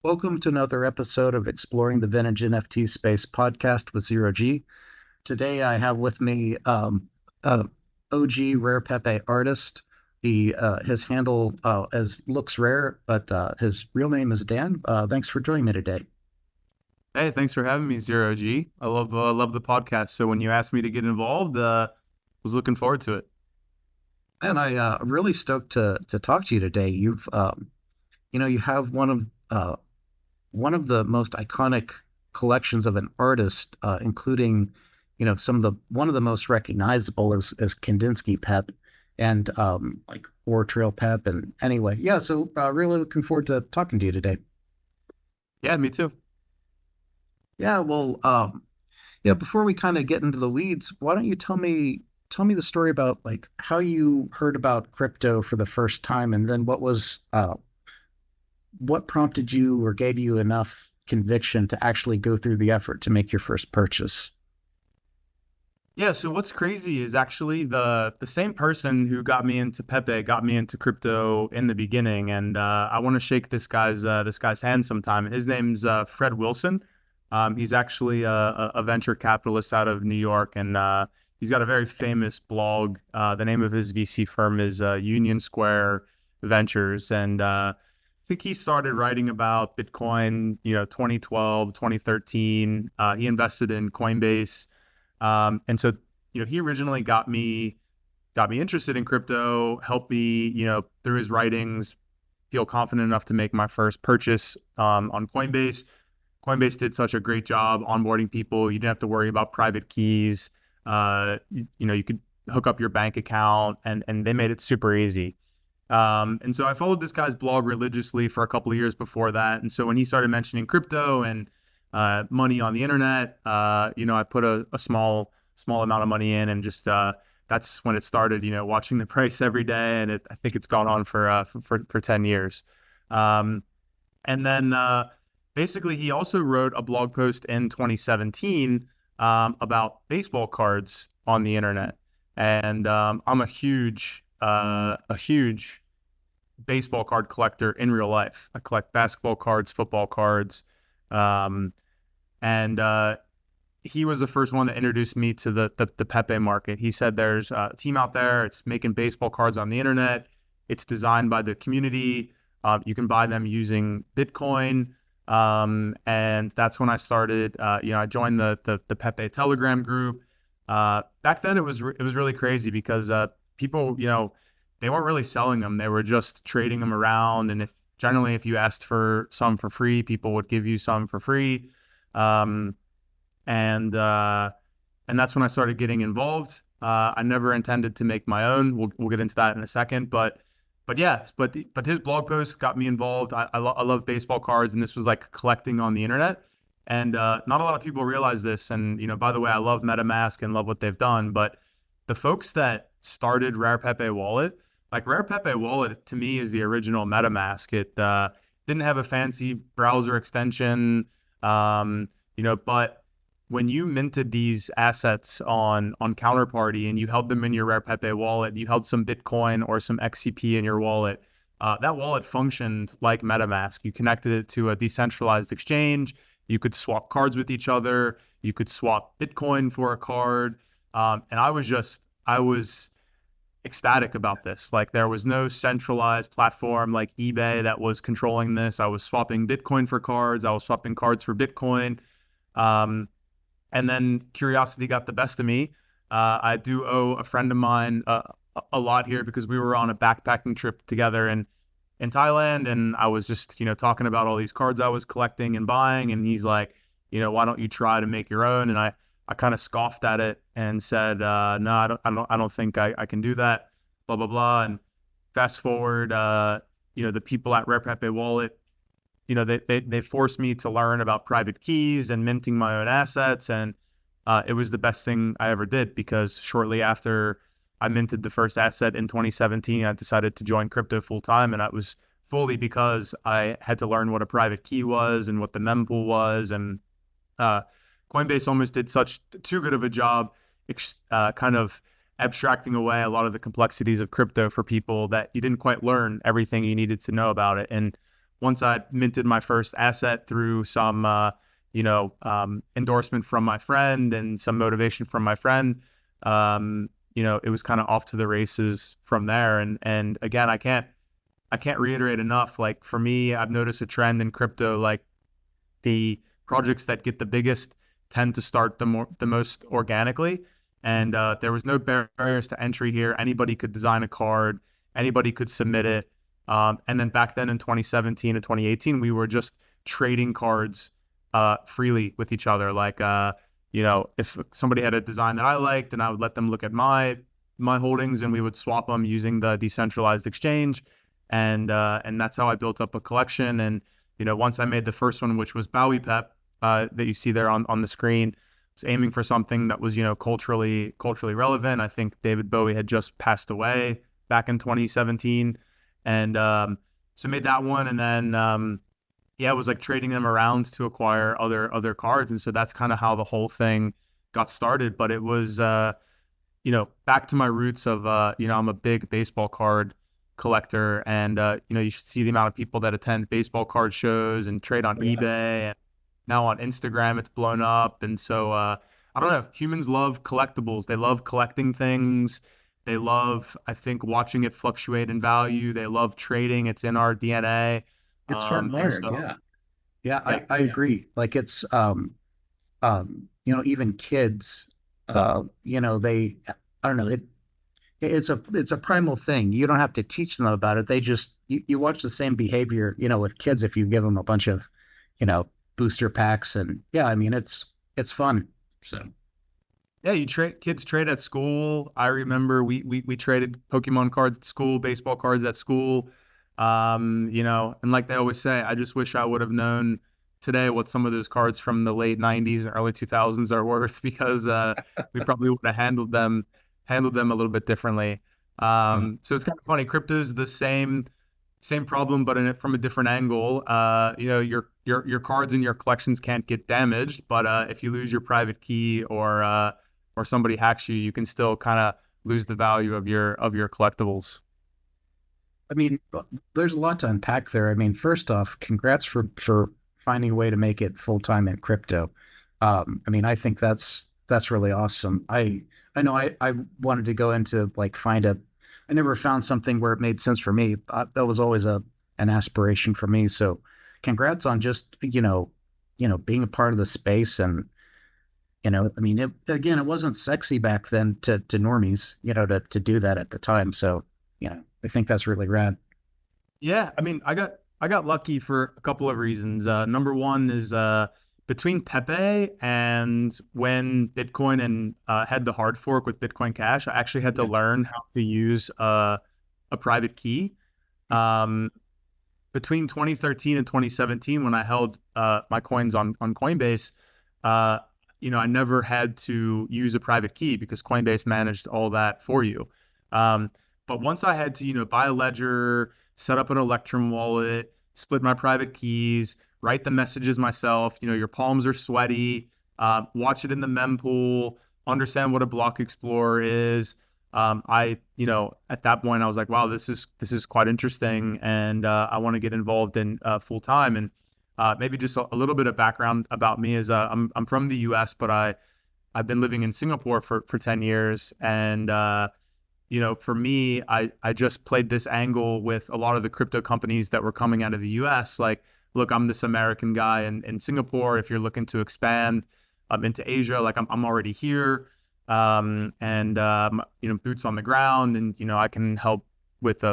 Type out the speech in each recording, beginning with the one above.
Welcome to another episode of Exploring the Vintage NFT Space podcast with Zero G. Today I have with me uh, OG Rare Pepe artist. His handle as looks rare, but his real name is Dan. Thanks for joining me today. Hey, thanks for having me, Zero G. I love the podcast. So when you asked me to get involved, was looking forward to it. And I'm really stoked to talk to you today. You have one of the most iconic collections of an artist, including, some of the one of the most recognizable is Kandinsky and like ORTRAILPEPE. And anyway, yeah. So really looking forward to talking to you today. Yeah, me too. Yeah. Well, yeah. Before we kind of get into the weeds, why don't you tell me the story about like how you heard about crypto for the first time, and then what prompted you or gave you enough conviction to actually go through the effort to make your first purchase? Yeah, so what's crazy is actually the same person who got me into Pepe got me into crypto in the beginning, and I want to shake this guy's hand sometime. His name's Fred Wilson. He's actually a venture capitalist out of New York, and he's got a very famous blog. The name of his VC firm is Union Square Ventures, and I think he started writing about Bitcoin, 2012, 2013. He invested in Coinbase. And so, he originally got me interested in crypto, helped me, through his writings, feel confident enough to make my first purchase on Coinbase. Coinbase did such a great job onboarding people. You didn't have to worry about private keys. You could hook up your bank account, and they made it super easy. And so I followed this guy's blog religiously for a couple of years before that. And so when he started mentioning crypto and money on the internet, I put a small amount of money in, and just that's when it started. Watching the price every day, and I think it's gone on for 10 years. Um, and then basically, he also wrote a blog post in 2017 about baseball cards on the internet, and I'm a huge baseball card collector in real life. I collect basketball cards, football cards, um, and he was the first one that introduced me to the Pepe market. He said there's a team out there. It's making baseball cards on the internet. It's designed by the community. You can buy them using Bitcoin. And that's when I started. I joined the Pepe Telegram group. Back then, it was really crazy because people, they weren't really selling them. They were just trading them around. And if you asked for some for free, people would give you some for free. Um, and that's when I started getting involved. I never intended to make my own. We'll get into that in a second. But his blog post got me involved. I love baseball cards, and this was like collecting on the internet. And not a lot of people realize this. And by the way, I love MetaMask and love what they've done. But the folks that started Rare Pepe Wallet, like Rare Pepe Wallet, to me is the original MetaMask. It didn't have a fancy browser extension, but when you minted these assets on Counterparty and you held them in your Rare Pepe wallet, you held some Bitcoin or some XCP in your wallet, that wallet functioned like MetaMask. You connected it to a decentralized exchange. You could swap cards with each other. You could swap Bitcoin for a card. And I was ecstatic about this. Like, there was no centralized platform like eBay that was controlling this. I was swapping Bitcoin for cards. I was swapping cards for Bitcoin. And then curiosity got the best of me. I do owe a friend of mine a lot here because we were on a backpacking trip together in Thailand, and I was just talking about all these cards I was collecting and buying, and he's like, why don't you try to make your own? And I kind of scoffed at it and said, no, I don't think I can do that, blah, blah, blah. And fast forward, the people at Rare Pepe Wallet, they forced me to learn about private keys and minting my own assets. And it was the best thing I ever did, because shortly after I minted the first asset in 2017, I decided to join crypto full time. And that was fully because I had to learn what a private key was and what the mempool was. And Coinbase almost did such too good of a job kind of abstracting away a lot of the complexities of crypto for people that you didn't quite learn everything you needed to know about it. And once I minted my first asset through some, endorsement from my friend and some motivation from my friend, it was kind of off to the races from there. And again, I can't reiterate enough. Like for me, I've noticed a trend in crypto, like the projects that get the biggest tend to start the most organically. And there was no barriers to entry here. Anybody could design a card, anybody could submit it. And then back then in 2017 and 2018, we were just trading cards freely with each other. Like, if somebody had a design that I liked, and I would let them look at my holdings, and we would swap them using the decentralized exchange. And that's how I built up a collection. And once I made the first one, which was Pepe, that you see there on the screen, was aiming for something that was culturally relevant. I think David Bowie had just passed away back in 2017, and so made that one, and then it was like trading them around to acquire other cards, and so that's kind of how the whole thing got started. But it was back to my roots of I'm a big baseball card collector, and you should see the amount of people that attend baseball card shows and trade on eBay, and now on Instagram it's blown up. And so I don't know, humans love collectibles. They love collecting things. They love, I think, watching it fluctuate in value. They love trading. It's in our DNA. It's And hardwired. so Yeah. Yeah, yeah. I agree. Like it's even kids, they, I don't know, it's a primal thing. You don't have to teach them about it. They just, you watch the same behavior, with kids if you give them a bunch of, you know, booster packs. And yeah, I mean, it's fun. So Yeah, kids trade at school. I remember we traded Pokemon cards at school, baseball cards at school. And like they always say, I just wish I would have known today what some of those cards from the late 90s and early 2000s are worth, because we probably would have handled them a little bit differently. So it's kind of funny. Crypto's the same problem, but from a different angle. Your cards in your collections can't get damaged, but if you lose your private key, or somebody hacks you, you can still kind of lose the value of your collectibles. I mean, there's a lot to unpack there. I mean, first off, congrats for finding a way to make it full time in crypto. I mean, I think that's really awesome. I know I wanted to go into like I never found something where it made sense for me. That was always an aspiration for me. So, congrats on just being a part of the space. And I mean, it wasn't sexy back then to normies, to do that at the time. So, I think that's really rad. Yeah, I mean, I got lucky for a couple of reasons. Number one is between Pepe and when Bitcoin and had the hard fork with Bitcoin Cash, I actually had to Yeah. learn how to use a private key. Um, Between 2013 and 2017, when I held my coins on Coinbase, uh, I never had to use a private key because Coinbase managed all that for you. Um, but once I had to, buy a ledger, set up an Electrum wallet, split my private keys, write the messages myself, your palms are sweaty, watch it in the mempool, understand what a block explorer is. At that point I was like, wow, this is quite interesting, and I want to get involved in full time. And maybe just a little bit of background about me is I'm from the U.S., but I've been living in Singapore for 10 years, and for me, I just played this angle with a lot of the crypto companies that were coming out of the US. Like, look, I'm this American guy in Singapore. If you're looking to expand into Asia, like I'm already here. And boots on the ground, and, I can help with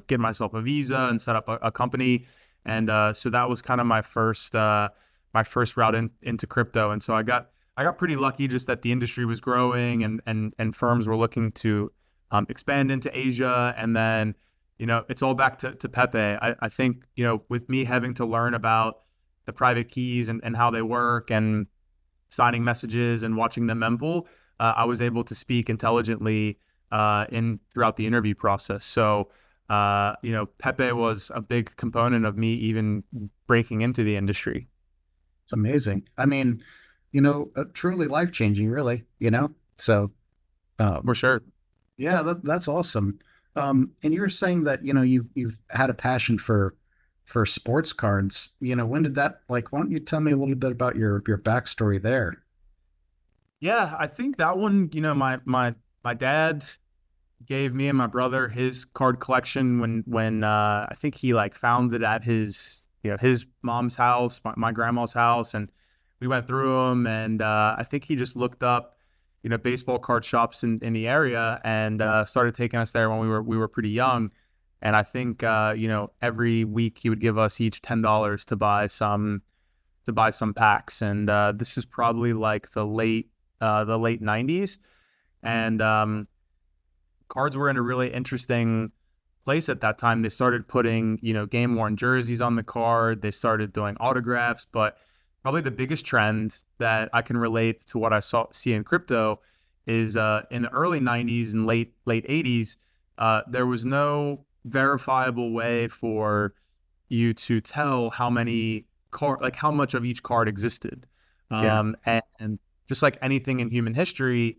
get myself a visa and set up a company. And so that was kind of my first route into crypto. And so I got pretty lucky just that the industry was growing, and firms were looking to expand into Asia. And then, it's all back to Pepe. I think, with me having to learn about the private keys and how they work, and signing messages and watching them mempool, I was able to speak intelligently throughout the interview process. So, Pepe was a big component of me even breaking into the industry. It's amazing. I mean, truly life changing, really. So For um, sure. yeah, that's awesome. And you were saying that you've had a passion for for sports cards. When did that, like, why don't you tell me a little bit about your backstory there? Yeah, I think that one, my dad gave me and my brother his card collection when I think he like found it at his mom's house, my grandma's house, and we went through them. And I think he just looked up, baseball card shops in the area and started taking us there when we were pretty young. And I think every week he would give us each $10 to buy some packs. And this is probably like the late 90s. And cards were in a really interesting place at that time. They started putting, game worn jerseys on the card. They started doing autographs, but probably the biggest trend that I can relate to what I see in crypto is in the early 90s and late 80s, there was no verifiable way for you to tell how many like how much of each card existed. Yeah. And just like anything in human history,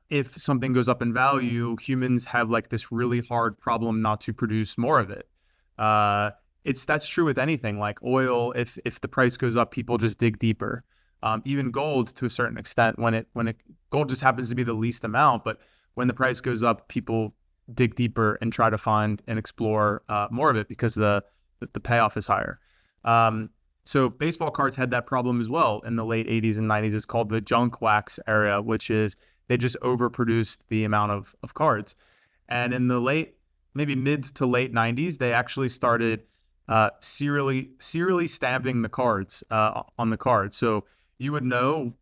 if something goes up in value, humans have like this really hard problem not to produce more of it. That's true with anything like oil. If the price goes up, people just dig deeper. Even gold to a certain extent, gold just happens to be the least amount, but when the price goes up, people dig deeper and try to find and explore more of it because the payoff is higher. So baseball cards had that problem as well in the late 80s and 90s. It's called the junk wax era, which is they just overproduced the amount of cards. And in the maybe mid to late 90s, they actually started serially stamping the cards on the card. So you would know,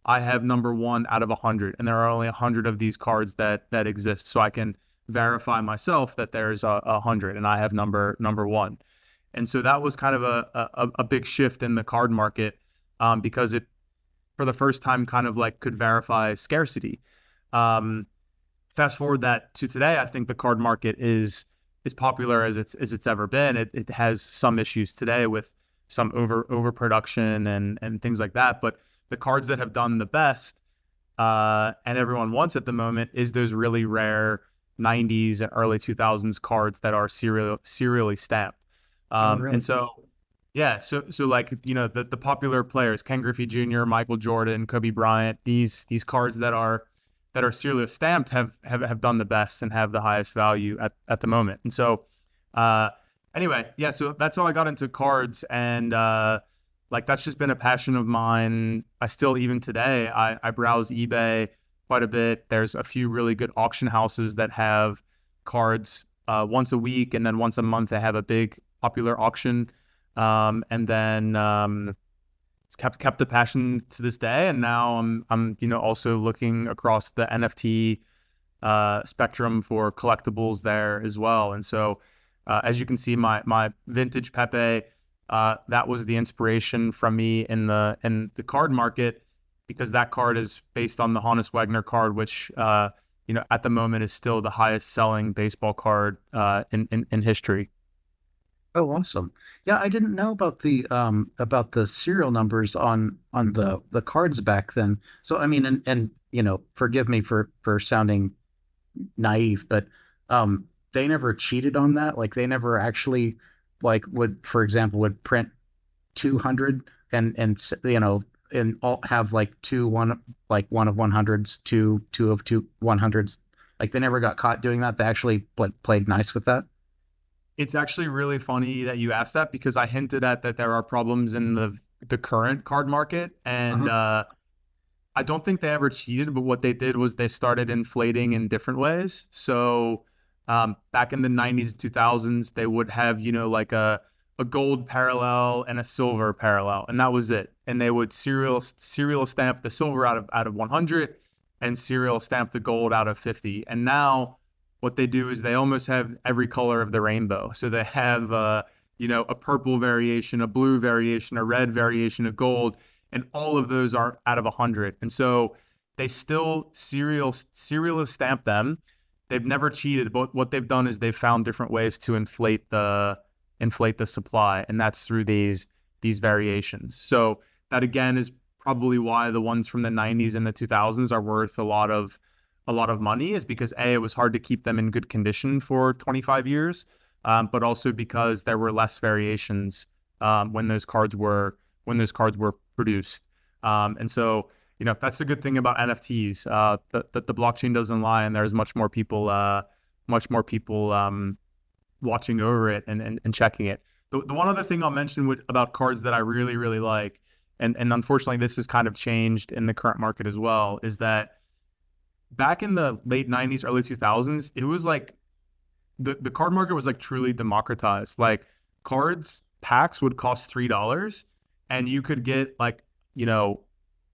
I have number 1 out of 100, and there are only 100 of these cards that exist. So I can verify myself that there's 100, and I have number 1. And so that was kind of a big shift in the card market because it, for the first time, kind of like could verify scarcity. Fast forward that to today, I think the card market is popular as it's ever been. It has some issues today with some overproduction and things like that. But the cards that have done the best and everyone wants at the moment is those really rare 90s and early 2000s cards that are serially stamped. Oh, really? And so, yeah, so like, the popular players, Ken Griffey Jr., Michael Jordan, Kobe Bryant, these cards that are serially stamped have done the best and have the highest value at the moment. And so, anyway, yeah, so that's how I got into cards. And like, that's just been a passion of mine. I still, even today, I browse eBay quite a bit. There's a few really good auction houses that have cards once a week, and then once a month they have a big popular auction. And then it's kept the passion to this day. And now I'm also looking across the NFT spectrum for collectibles there as well. And so as you can see, my vintage Pepe, that was the inspiration from me in the card market, because that card is based on the Honus Wagner card, which at the moment is still the highest selling baseball card in history. Oh, awesome. Yeah, I didn't know about the serial numbers on the cards back then. So I mean, and forgive me for sounding naive, but they never cheated on that. Like they never actually like for example, would print 200 and all have like one of 100s, two of 100s. Like they never got caught doing that. They actually played nice with that. It's actually really funny that you asked that, because I hinted at that there are problems in the current card market, and Uh-huh. I don't think they ever cheated, but what they did was they started inflating in different ways. So back in the 90s, 2000s, they would have, like a gold parallel and a silver parallel, and that was it. And they would serial stamp the silver out of 100 and serial stamp the gold out of 50. And now what they do is they almost have every color of the rainbow. So they have a purple variation, a blue variation, a red variation, a gold, and all of those are out of 100. And so they still serial stamp them. They've never cheated, but what they've done is they've found different ways to inflate the supply, and that's through these variations. So that again is probably why the ones from the 90s and the 2000s are worth a lot of money, is because A, it was hard to keep them in good condition for 25 years. but also because there were less variations when those cards were produced. And so, that's the good thing about NFTs. The blockchain doesn't lie, and there's much more people watching over it and checking it. The one other thing I'll mention about cards that I really, really like, and unfortunately this has kind of changed in the current market as well, is that back in the late 90s, early 2000s, it was like the card market was like truly democratized. Like packs would cost $3 and you could get like,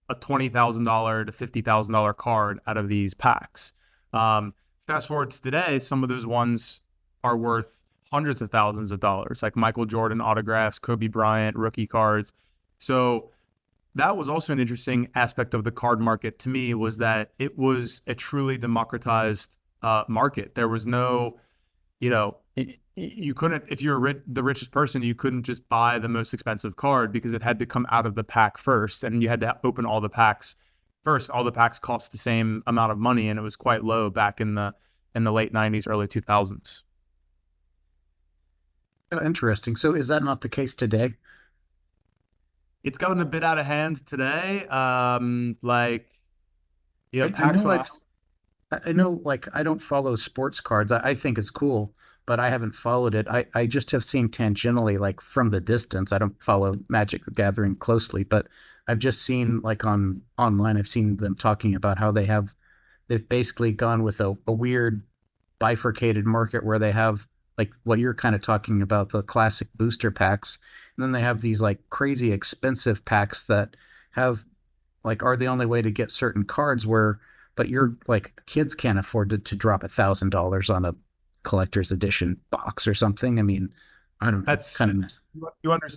a $20,000 to $50,000 card out of these packs. Fast forward to today, some of those ones are worth hundreds of thousands of dollars, like Michael Jordan autographs, Kobe Bryant, rookie cards. So that was also an interesting aspect of the card market to me, was that it was a truly democratized market. There was no, you couldn't, if you're the richest person, you couldn't just buy the most expensive card because it had to come out of the pack first, and you had to open all the packs first. All the packs cost the same amount of money, and it was quite low back in the late 90s, early 2000s. Interesting. So is that not the case today? It's gotten a bit out of hand today. I Packs know when I know, like, I don't follow sports cards. I think it's cool, but I haven't followed it. I just have seen tangentially, like from the distance. I don't follow Magic the Gathering closely, but I've just seen like online, I've seen them talking about how they've basically gone with a weird bifurcated market where they have like what you're kind of talking about, the classic booster packs. And then they have these like crazy expensive packs that have like are the only way to get certain cards where but you're like kids can't afford to drop $1,000 on a collector's edition box or something. I mean, I don't know. It's that's kind of mess.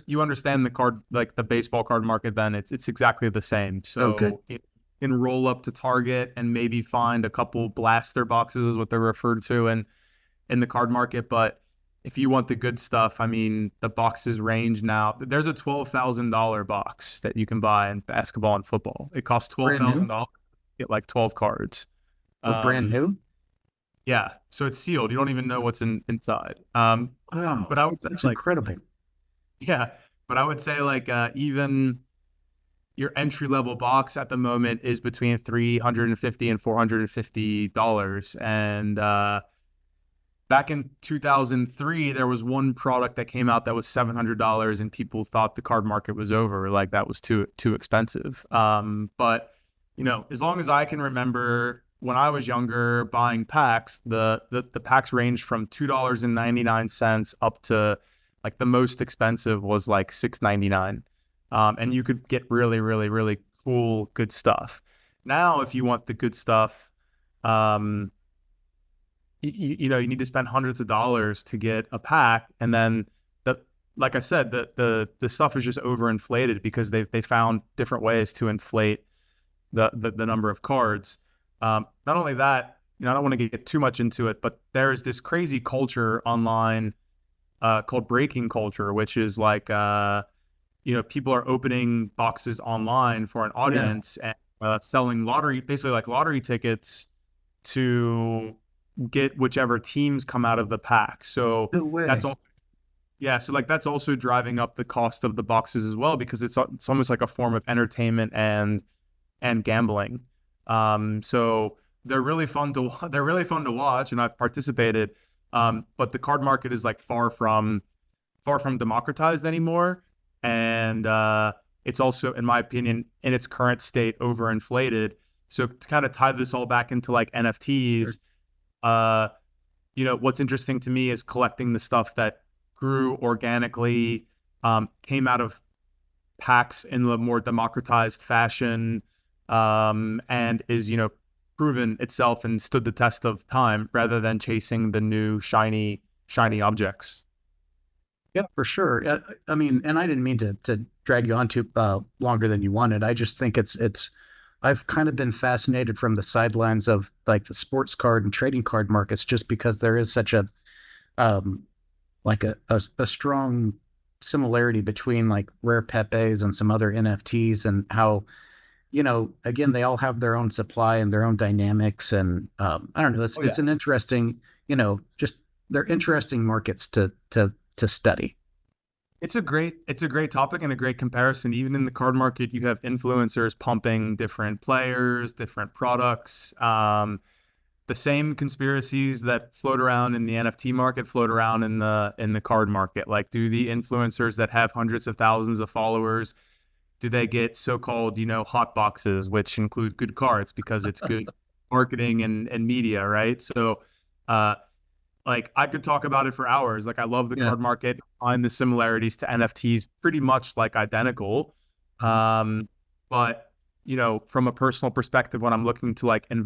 you understand the card, like the baseball card market, then it's exactly the same. Oh, good. So it can roll up to Target and maybe find a couple blaster boxes, is what they're referred to in the card market. But if you want the good stuff, I mean, the boxes range now. There's a $12,000 box that you can buy in basketball and football. It costs Brand new? $12,000, get like 12 cards. Oh, brand Um, new? yeah, so it's sealed. You don't even know what's inside. Wow, But I would say that's like, incredible. yeah, but I would say like even your entry level box at the moment is between 350 and $450. And back in 2003, there was one product that came out that was $700, and people thought the card market was over. Like that was too expensive. But as long as I can remember, when I was younger buying packs, the packs ranged from $2.99 up to like the most expensive was like $6.99. And you could get really, really, really cool, good stuff. Now, if you want the good stuff, um, you need to spend hundreds of dollars to get a pack, and then like I said, the stuff is just overinflated because they found different ways to inflate the number of cards. Not only that, I don't want to get too much into it, but there's this crazy culture online called breaking culture, which is like people are opening boxes online for an Yeah. audience and selling basically like lottery tickets to get whichever teams come out of the pack. So No that's way. all. Yeah, so like that's also driving up the cost of the boxes as well, because it's almost like a form of entertainment and gambling. So they're really fun to watch, and I've participated. But the card market is like far from democratized anymore, and it's also, in my opinion, in its current state, overinflated. So to kind of tie this all back into like Sure. NFTs, uh, what's interesting to me is collecting the stuff that grew organically, came out of packs in a more democratized fashion, and is, proven itself and stood the test of time rather than chasing the new shiny objects. Yeah, for sure. I mean, and I didn't mean to drag you on too longer than you wanted. I just think it's I've kind of been fascinated from the sidelines of like the sports card and trading card markets just because there is such a um like a strong similarity between like rare Pepes and some other NFTs and how again, they all have their own supply and their own dynamics. And I don't know, Oh it's yeah. an interesting, just they're interesting markets to study. It's a great topic and a great comparison. Even in the card market, you have influencers pumping different players, different products. The same conspiracies that float around in the NFT market float around in the card market. Like, do the influencers that have hundreds of thousands of followers, do they get so-called, hot boxes, which include good cards because it's good marketing and media, right? So, uh, like, I could talk about it for hours. Like, I love the Yeah. card market. I find the similarities to NFTs pretty much like identical. Um, but from a personal perspective, when I'm looking to like and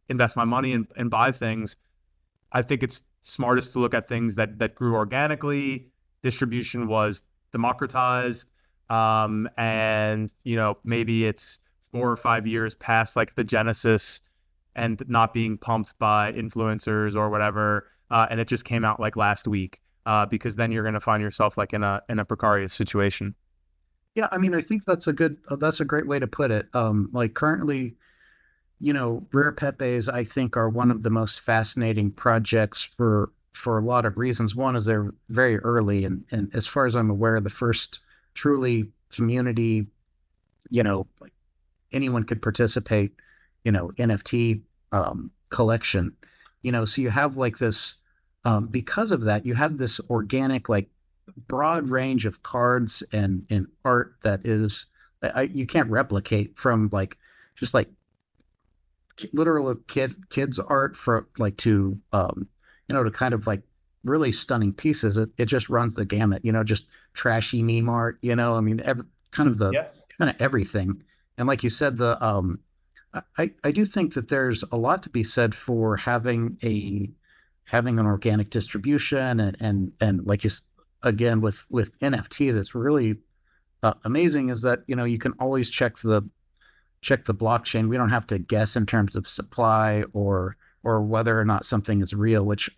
invest my money and buy things, I think it's smartest to look at things that grew organically. Distribution was democratized, and maybe it's 4 or 5 years past like the genesis and not being pumped by influencers or whatever, and it just came out like last week, because then you're going to find yourself like in a precarious situation. Yeah, I mean, I think that's a great way to put it. Like currently, rare Pepes, I think, are one of the most fascinating projects for a lot of reasons. One is they're very early, and as far as I'm aware, the first truly community, like anyone could participate, NFT collection. So you have like this, because of that, you have this organic, like broad range of cards and art that is, you can't replicate from like just like literal kids art for like to to kind of like really stunning pieces. It just runs the gamut, just trashy meme art, I mean kind of the Yeah. kind of everything. And like you said, the I do think that there's a lot to be said for having an organic distribution, and like again with NFTs, it's really amazing is that you can always check the blockchain. We don't have to guess in terms of supply or whether or not something is real. Which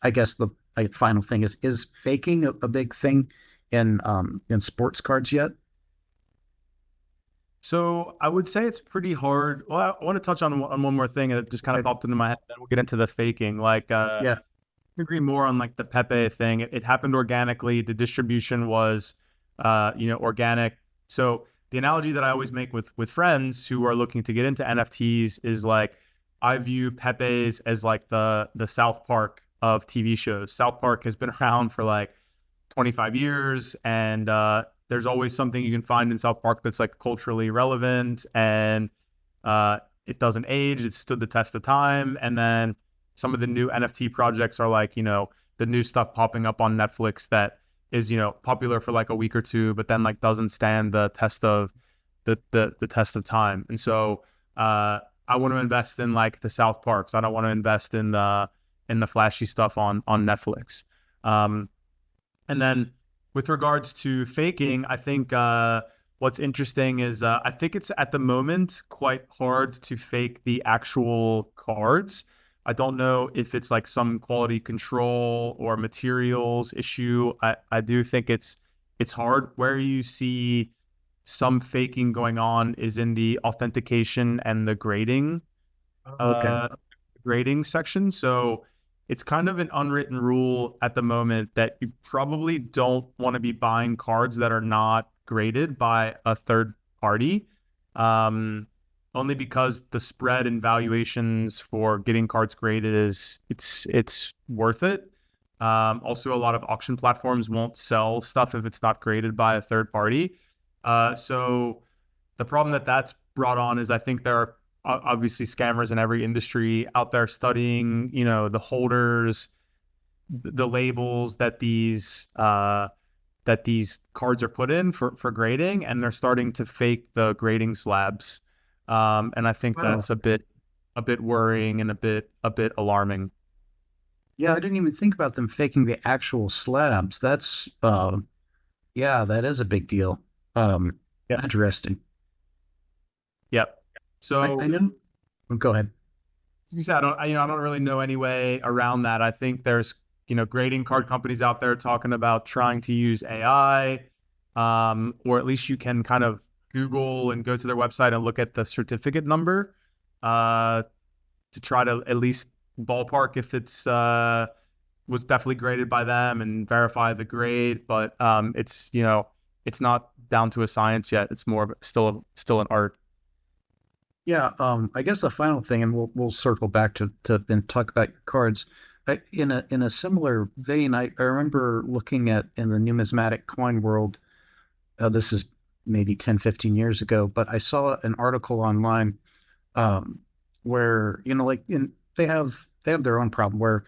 I guess the final thing is faking a big thing in sports cards yet? So I would say it's pretty hard. Well, I want to touch on one more thing that just kind of I, popped into my head. Then we'll get into the faking. Like, yeah. I agree more on like the Pepe thing. It happened organically. The distribution was, organic. So the analogy that I always make with friends who are looking to get into NFTs is like, I view Pepe's as like the South Park of TV shows. South Park has been around for like 25 years, and there's always something you can find in South Park that's like culturally relevant, and it doesn't age. It stood the test of time. And then some of the new NFT projects are like, the new stuff popping up on Netflix that is, popular for like a week or two, but then like doesn't stand the test of the test of time. And so I want to invest in like the South Parks. I don't want to invest in the flashy stuff on Netflix. And then with regards to faking, I think what's interesting is I think it's at the moment quite hard to fake the actual cards. I don't know if it's like some quality control or materials issue. I do think it's hard. Where you see some faking going on is in the authentication and the Okay. grading section. So it's kind of an unwritten rule at the moment that you probably don't want to be buying cards that are not graded by a third party. Only because the spread in valuations for getting cards graded it's worth it. Also, a lot of auction platforms won't sell stuff if it's not graded by a third party. So the problem that's brought on is I think there are obviously scammers in every industry out there studying, the holders, the labels that these cards are put in for grading, and they're starting to fake the grading slabs. And I think Wow. that's a bit worrying and a bit alarming. Yeah, I didn't even think about them faking the actual slabs. That's yeah, that is a big deal. Um, Yeah. Interesting. Yep. I So, know. Oh, go ahead. as you said, I don't really know any way around that. I think there's, grading card companies out there talking about trying to use AI, or at least you can kind of Google and go to their website and look at the certificate number, to try to at least ballpark if it's was definitely graded by them and verify the grade, but it's it's not down to a science yet. It's more of still an art. Yeah, I guess the final thing, and we'll circle back to and talk about your cards. In a similar vein, I remember looking at in the numismatic coin world. This is maybe 10, 15 years ago, but I saw an article online um, where they have their own problem where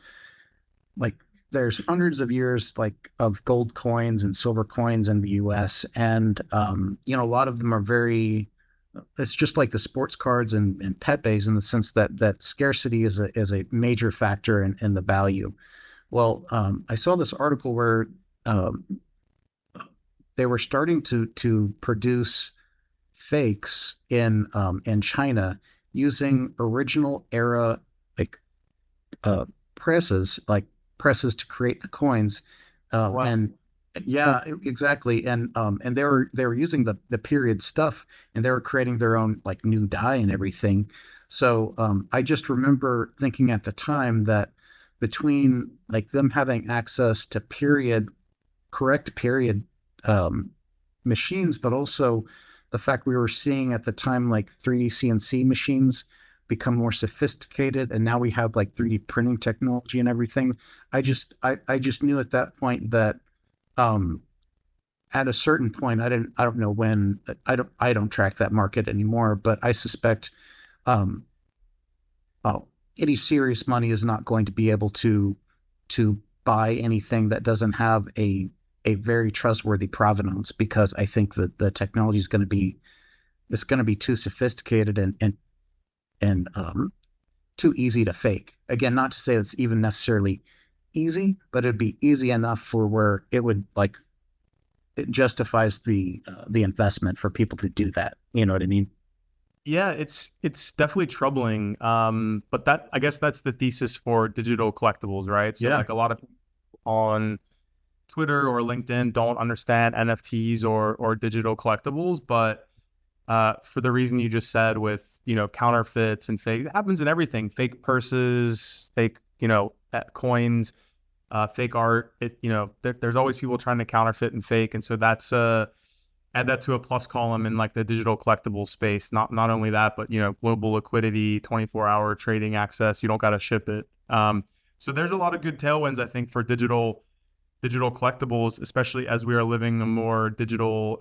like there's hundreds of years like of gold coins and silver coins in the U.S. and a lot of them are very. It's just like the sports cards and Pepe's in the sense that scarcity is a major factor in the value. Well, I saw this article where um, they were starting to produce fakes in China using original era like uh, presses, like presses to create the coins, Wow. and yeah, exactly. And they were using the period stuff, and they were creating their own like new dye and everything. So I just remember thinking at the time that between like them having access to correct period um, machines, but also the fact we were seeing at the time like 3D CNC machines become more sophisticated, and now we have like 3D printing technology and everything. I just knew at that point that um, at a certain point, I don't know when, I don't track that market anymore, but I suspect um, oh, any serious money is not going to be able to buy anything that doesn't have a very trustworthy provenance because I think that the technology is going to be it's going to be too sophisticated and too easy to fake. Again, not to say it's even necessarily easy, but it'd be easy enough for where it would like it justifies the investment for people to do that. You know what I mean? Yeah, it's definitely troubling. But that I guess that's the thesis for digital collectibles, right? So Yeah, like a lot of people on Twitter or LinkedIn don't understand NFTs or digital collectibles, but for the reason you just said with counterfeits and fake, it happens in everything. Fake purses, fake coins, fake art. There's always people trying to counterfeit and fake, and so that's add that to a plus column in like the digital collectible space. Not only that, but global liquidity, 24-hour trading access. You don't got to ship it. So there's a lot of good tailwinds, I think, for digital collectibles, especially as we are living a more digital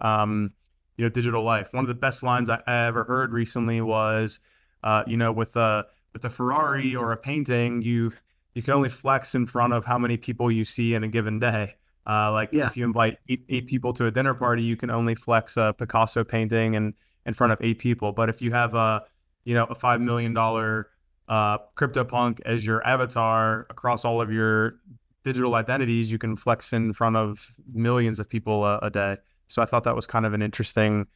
digital life. One of the best lines I ever heard recently was, with a Ferrari or a painting, you can only flex in front of how many people you see in a given day. Like yeah, if you invite eight people to a dinner party, you can only flex a Picasso painting and in front of eight people. But if you have a $5 million CryptoPunk as your avatar across all of your digital identities, you can flex in front of millions of people a day. So I thought that was kind of an interesting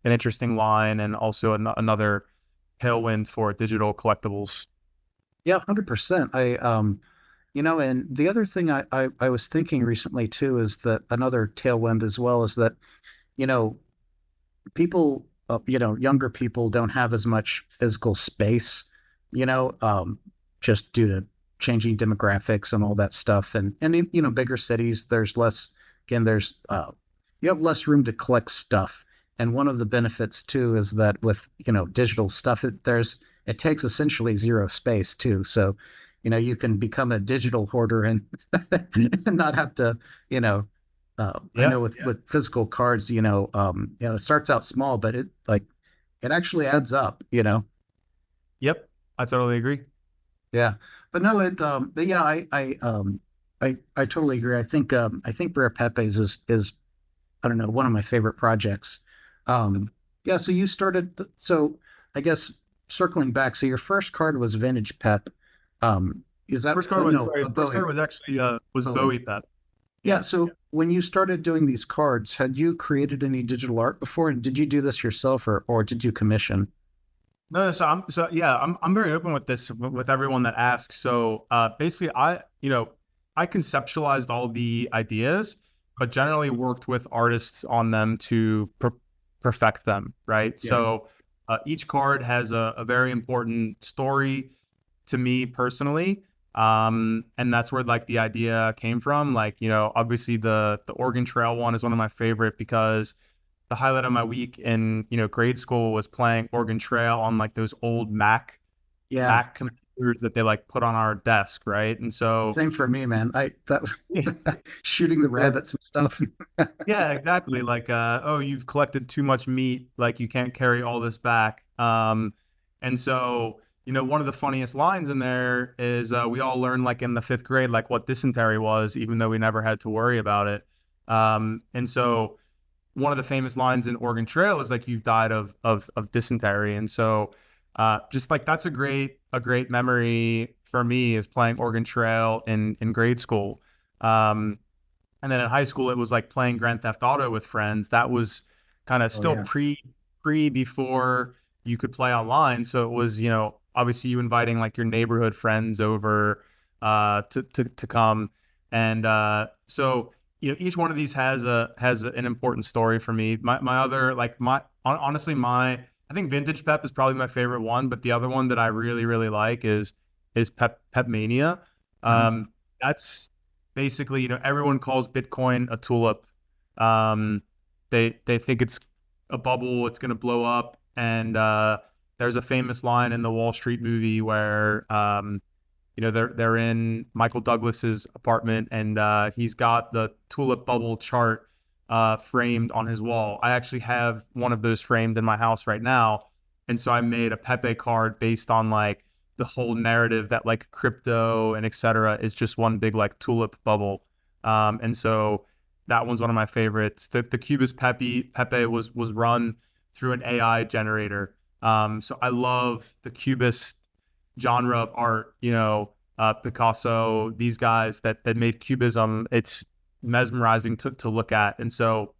line, and also another tailwind for digital collectibles. yeah, 100%. And the other thing I was thinking recently too is that another tailwind as well is that you know people, younger people don't have as much physical space, you know, just due to changing demographics and all that stuff. And bigger cities, there's less. Again, you have less room to collect stuff. And one of the benefits too is that with digital stuff, it takes essentially zero space too. So, you can become a digital hoarder and, and not have to, you know, I Yeah. know with physical cards, it starts out small, but it actually adds up, Yep. I totally agree. Yeah. But no, but yeah, I totally agree. I think Rare Pepe's is I don't know, one of my favorite projects. Yeah. So you started, so I guess circling back, so your first card was Vintage Pep. Is that, First card was no, sorry, a first Bowie, card was actually was Bowie. Bowie Pep. Yeah. Yeah. So when you started doing these cards, had you created any digital art before? And did you do this yourself or did you commission? No, so yeah, I'm very open with this with everyone that asks. So basically I conceptualized all the ideas, but generally worked with artists on them to perfect them, right? Yeah. So each card has a very important story. to me personally. And that's where like the idea came from. Like, obviously the Oregon Trail one is one of my favorite because the highlight of my week in, grade school was playing Oregon Trail on like those old Yeah. Mac computers that they like put on our desk, right? And so Same for me, man. I that yeah, shooting the rabbits and stuff. yeah, exactly. Like, oh, you've collected too much meat, like you can't carry all this back. And so, one of the funniest lines in there is we all learned like in the fifth grade, like what dysentery was, even though we never had to worry about it. And so one of the famous lines in Oregon Trail is like you've died of dysentery. And so just like that's a great memory for me is playing Oregon Trail in grade school. And then in high school, it was like playing Grand Theft Auto with friends. That was kind of Oh still yeah. pre before you could play online. So it was, obviously you inviting like your neighborhood friends over to come. And so each one of these has an important story for me. My other like my honestly my I think Vintage Pep is probably my favorite one, but the other one that I really really like is Pep Mania. Uh-huh. That's basically, everyone calls Bitcoin a tulip. Um, they think it's a bubble, it's going to blow up. And there's a famous line in the Wall Street movie where they're in Michael Douglas's apartment, and he's got the tulip bubble chart framed on his wall. I actually have one of those framed in my house right now, and so I made a Pepe card based on like the whole narrative that like crypto and et cetera is just one big like tulip bubble. And so that one's one of my favorites. The Pepe was run through an AI generator. So I love the Cubist genre of art, Picasso, these guys that made Cubism. It's mesmerizing to look at. And so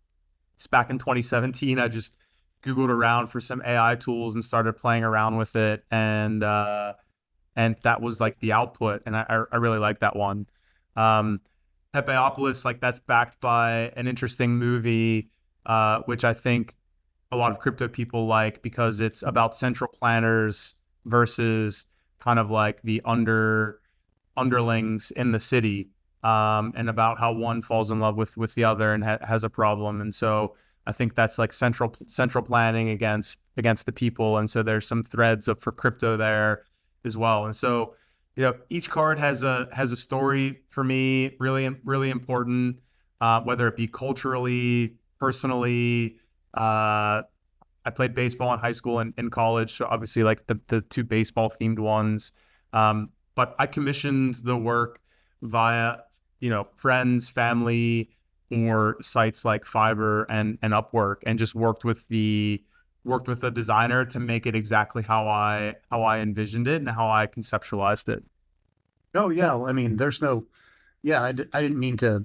it's back in 2017. I just Googled around for some AI tools and started playing around with it. And that was like the output. And I really like that one. Um, Pepeopolis, like that's backed by an interesting movie, which I think a lot of crypto people like because it's about central planners versus kind of like the underlings in the city, and about how one falls in love with the other and has a problem. And so I think that's like central planning against the people. And so there's some threads up for crypto there as well. And so each card has a story for me, really really important, whether it be culturally, personally. I played baseball in high school and in college, so obviously like the two baseball themed ones. But I commissioned the work via friends, family, or sites like Fiverr and Upwork, and just worked with a designer to make it exactly how I envisioned it and how I conceptualized it. Oh yeah. I mean, there's no. Yeah, I didn't mean to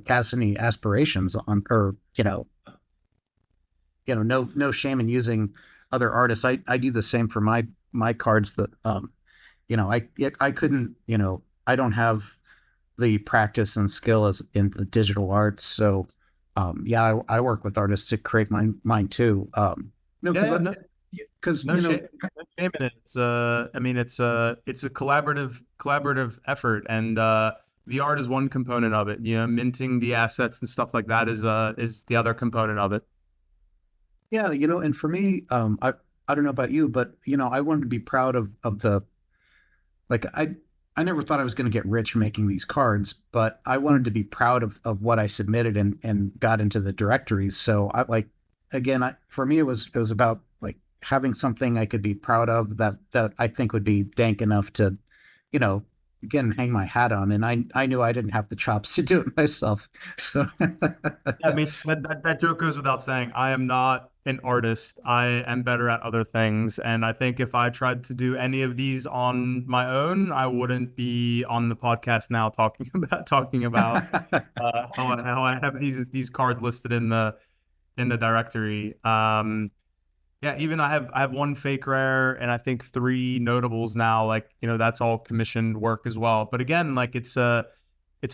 cast any aspirations on, or no shame in using other artists. I do the same for my cards that I couldn't, I don't have the practice and skill as in the digital arts. So yeah, I work with artists to create mine too. No, Yeah, yeah, no, because no shame, no shame in it. I mean, it's a collaborative effort, and the art is one component of it. Minting the assets and stuff like that is the other component of it. yeah, and for me, I don't know about you, but I wanted to be proud of the like I never thought I was going to get rich making these cards, but I wanted to be proud of what I submitted and got into the directories. So I like again, for me it was about like having something I could be proud of that I think would be dank enough to, you know, again hang my hat on. And I knew I didn't have the chops to do it myself. So I mean, that joke goes without saying. I am not an artist. I am better at other things. And I think if I tried to do any of these on my own, I wouldn't be on the podcast now talking about how I have these cards listed in the directory. Yeah, even I have one fake rare and I think three notables now. Like, that's all commissioned work as well. But again, like it's a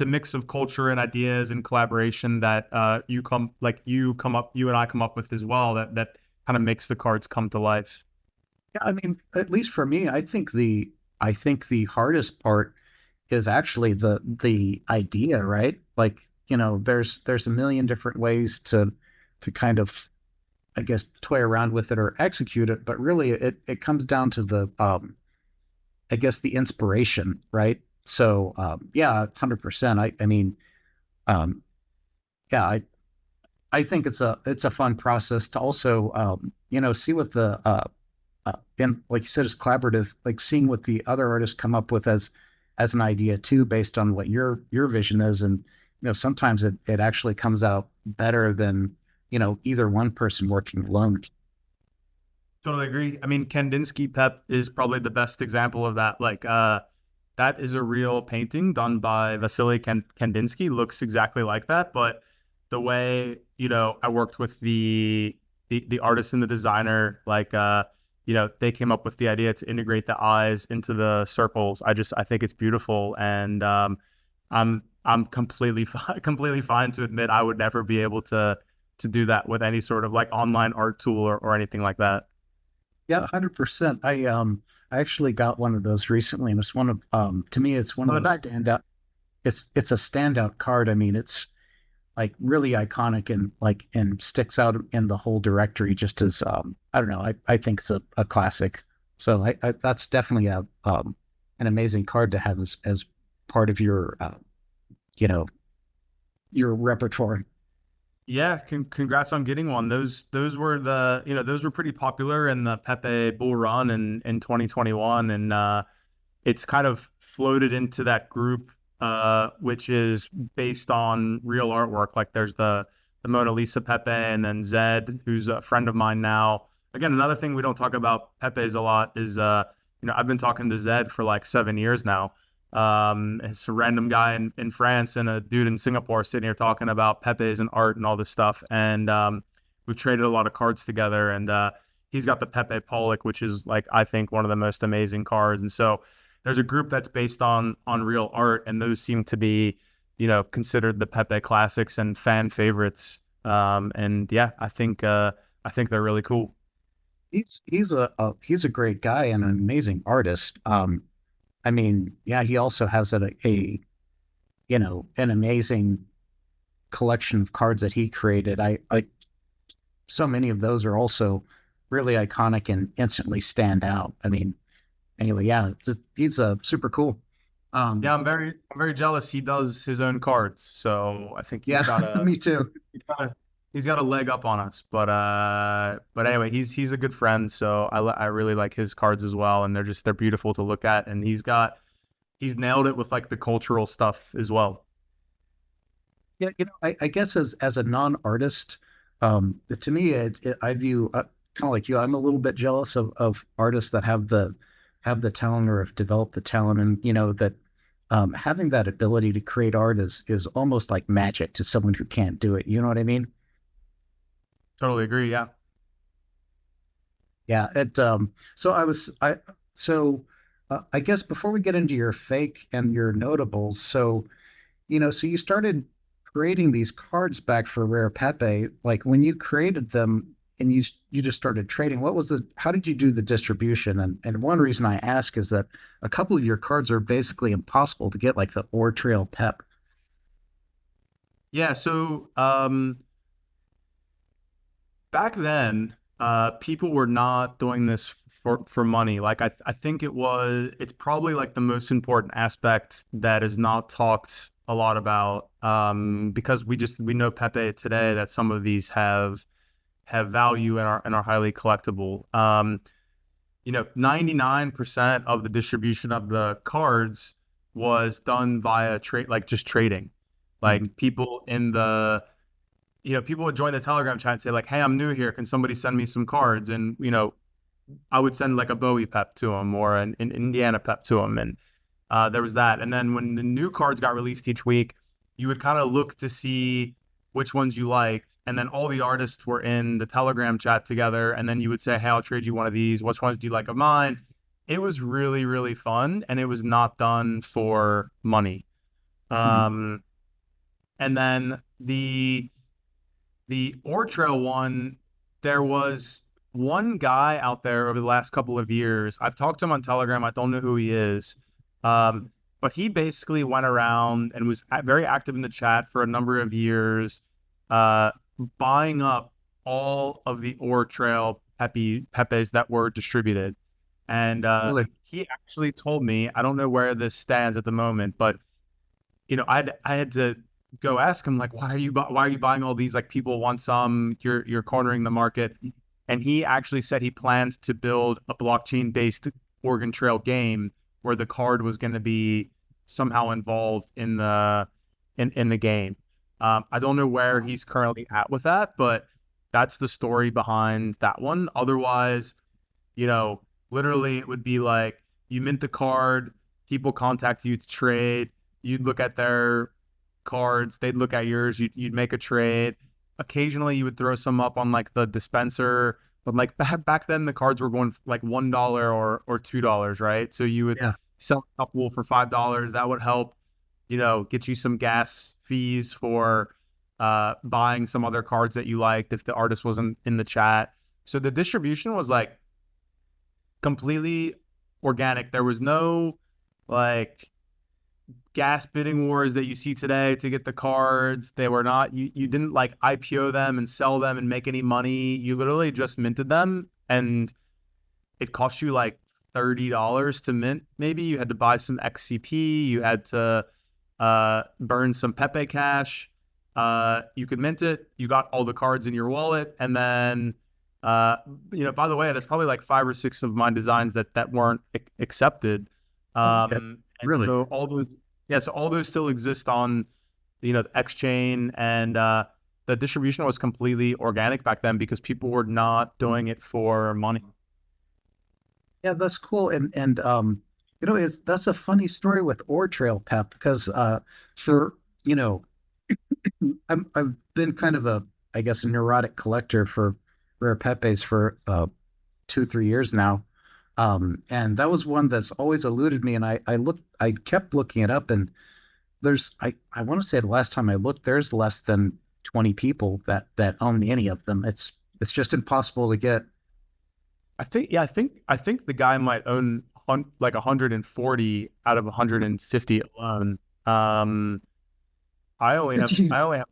mix of culture and ideas and collaboration that you and I come up with as well that kind of makes the cards come to life. yeah, I mean, at least for me, I think I think the hardest part is actually the idea, right? Like, there's a million different ways to kind of, I guess, toy around with it or execute it, but really it comes down to the I guess the inspiration, right? So yeah, 100%. I mean, um, yeah, I think it's a fun process to also see what the and like you said, it's collaborative, like seeing what the other artists come up with as an idea too, based on what your vision is. And sometimes it actually comes out better than either one person working alone. Totally agree. I mean, Kandinsky Pep is probably the best example of that. Like, that is a real painting done by Vasily Kandinsky. Looks exactly like that, but the way I worked with the artist and the designer, like they came up with the idea to integrate the eyes into the circles. I think it's beautiful, and I'm completely completely fine to admit I would never be able to do that with any sort of like online art tool or anything like that. Yeah, 100%. I actually got one of those recently, and it's one of to me it's one of Oh, the nice. standout. It's a standout card. I mean, it's like really iconic and sticks out in the whole directory just as I don't know. I think it's a classic. So I that's definitely a an amazing card to have as part of your you know your repertoire. Yeah, congrats on getting one. Those were those were pretty popular in the Pepe Bull Run in 2021, and it's kind of floated into that group, which is based on real artwork. Like there's the Mona Lisa Pepe, and then Zed, who's a friend of mine now. Again, another thing we don't talk about Pepe's a lot is I've been talking to Zed for like 7 years now. It's a random guy in France and a dude in Singapore sitting here talking about Pepe's and art and all this stuff. And we've traded a lot of cards together. And he's got the Pepe Pollock, which is like I think one of the most amazing cards. And so there's a group that's based on real art, and those seem to be considered the Pepe classics and fan favorites. And yeah, I think they're really cool. He's a great guy and an amazing artist. I mean, yeah, he also has a an amazing collection of cards that he created. I so many of those are also really iconic and instantly stand out. I mean, anyway, yeah, he's super cool. Yeah, Um, I'm very jealous. He does his own cards, so I think yeah, me too. he's got a leg up on us. But anyway, he's a good friend, so I really like his cards as well, and they're beautiful to look at. And he's nailed it with like the cultural stuff as well. Yeah, I guess as a non-artist, to me, I view kind of like you. I'm a little bit jealous of artists that have the talent or have developed the talent, and that having that ability to create art is almost like magic to someone who can't do it. You know what I mean? Totally agree. Yeah. Yeah. So I guess before we get into your fake and your notables, so you started creating these cards back for Rare Pepe. Like when you created them and you just started trading, how did you do the distribution? And one reason I ask is that a couple of your cards are basically impossible to get, like the ORTRAILPEPE. Yeah. So back then, people were not doing this for money. Like I think it's probably like the most important aspect that is not talked a lot about. Because we know Pepe today that some of these have value and are highly collectible. 99% of the distribution of the cards was done via trade, like just trading. Mhm. Like people would join the Telegram chat and say like, "Hey, I'm new here. Can somebody send me some cards?" And I would send like a Bowie Pep to them or an Indiana Pep to them, and there was that. And then when the new cards got released each week, you would kind of look to see which ones you liked, and then all the artists were in the Telegram chat together, and then you would say, "Hey, I'll trade you one of these. Which ones do you like of mine?" It was really, really fun, and it was not done for money. Mhm. Um, and then the Ortrail one, there was one guy out there over the last couple of years. I've talked to him on Telegram. I don't know who he is. Um, but he basically went around and was very active in the chat for a number of years, uh, buying up all of the Pepes that were distributed. And Really? he actually told me, I don't know where this stands at the moment, but I had to go ask him like, why are you buying all these? Like, people want some. You're cornering the market. And he actually said he plans to build a blockchain based Oregon Trail game where the card was going to be somehow involved in the game. I don't know where he's currently at with that, but that's the story behind that one. Otherwise, you know, literally it would be like you mint the card, people contact you to trade, you'd look at their cards, they'd look at yours, you'd make a trade. Occasionally you would throw some up on like the dispenser, but like back then the cards were going like $1 or $2, right? So you would Yeah. sell a couple for $5. That would help, get you some gas fees for buying some other cards that you liked if the artist wasn't in the chat. So the distribution was like completely organic. There was no like gas bidding wars that you see today to get the cards. They were not, you didn't like IPO them and sell them and make any money. You literally just minted them, and it cost you like $30 to mint. Maybe you had to buy some XCP, you had to burn some Pepe cash. You could mint it, you got all the cards in your wallet, and then by the way, there's probably like 5 or 6 of my designs that weren't accepted. Okay. And Really? so all those still exist on, the X chain, and the distribution was completely organic back then because people were not doing it for money. Yeah, that's cool. And that's a funny story with ORTRAILPEPE because for you know I've been kind of I guess a neurotic collector for rare Pepes for 2 3 years now. And that was one that's always eluded me. And I kept looking it up, and I want to say the last time I looked, there's less than 20 people that own any of them. It's just impossible to get. I think the guy might own like 140 out of 150 alone. I Jeez. only have